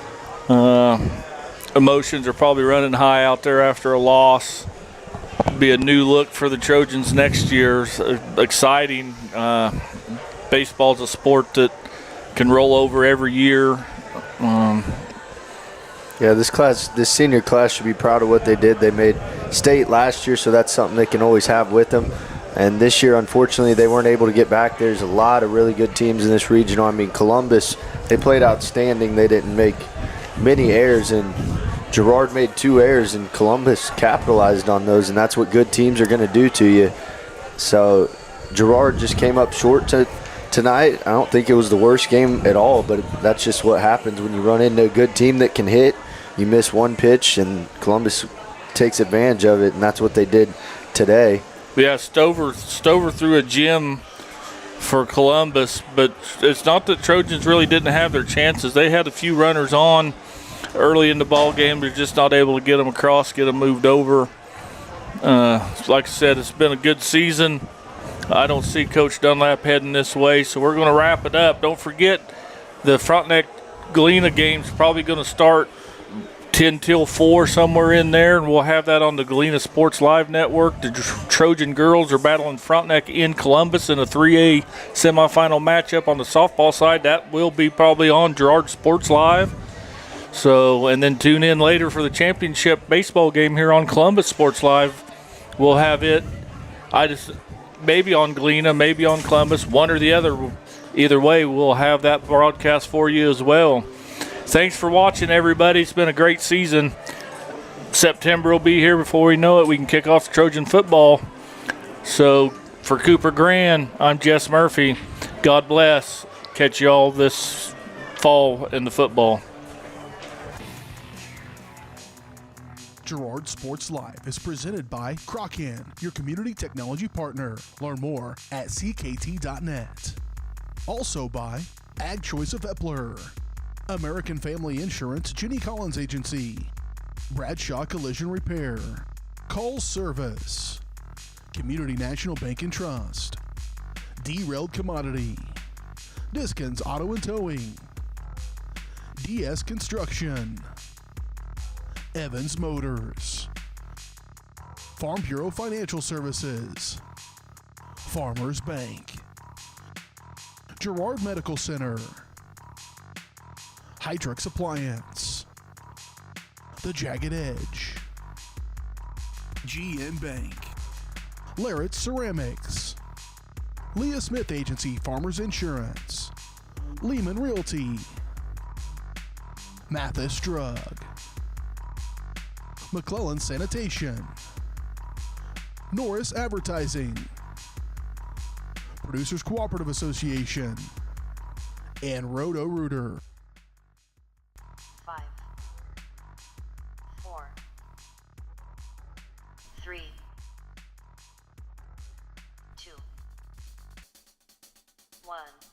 Emotions are probably running high out there after a loss. Be a new look for the Trojans next year. Exciting. Baseball's a sport that can roll over every year. This senior class should be proud of what they did. They made state last year, so that's something they can always have with them. And this year, unfortunately, they weren't able to get back. There's a lot of really good teams in this regional. I mean, Columbus, they played outstanding. They didn't make many errors, and Girard made 2 errors, and Columbus capitalized on those, and that's what good teams are going to do to you. So Girard just came up short tonight. I don't think it was the worst game at all, but that's just what happens when you run into a good team that can hit. You miss one pitch, and Columbus takes advantage of it, and that's what they did today. Yeah, Stover threw a gem for Columbus, but it's not that Trojans really didn't have their chances. They had a few runners on early in the ball game. They're just not able to get them across, get them moved over. Like I said, it's been a good season. I don't see Coach Dunlap heading this way, so we're going to wrap it up. Don't forget, the Frontenac Galena game's probably going to start 10 till 4, somewhere in there, and we'll have that on the Galena Sports Live Network. The Trojan girls are battling Frontenac in Columbus in a 3A semifinal matchup on the softball side. That will be probably on Girard Sports Live. So, and then tune in later for the championship baseball game here on Columbus Sports Live. We'll have it. Maybe on Galena, maybe on Columbus, one or the other. Either way, we'll have that broadcast for you as well. Thanks for watching, everybody. It's been a great season. September will be here before we know it. We can kick off the Trojan football. So for Cooper Grand, I'm Jess Murphy. God bless. Catch you all this fall in the football. Girard Sports Live is presented by Crocan, your community technology partner. Learn more at ckt.net. Also by Ag Choice of Epler, American Family Insurance, Jenny Collins Agency, Bradshaw Collision Repair, Call Service, Community National Bank and Trust, Derailed Commodity, Diskins Auto and Towing, DS Construction, Evans Motors, Farm Bureau Financial Services, Farmers Bank, Girard Medical Center, Hydrix Appliance, The Jagged Edge, GN Bank, Larrett Ceramics, Leah Smith Agency Farmers Insurance, Lehman Realty, Mathis Drug, McClellan Sanitation, Norris Advertising, Producers Cooperative Association, and Roto-Rooter.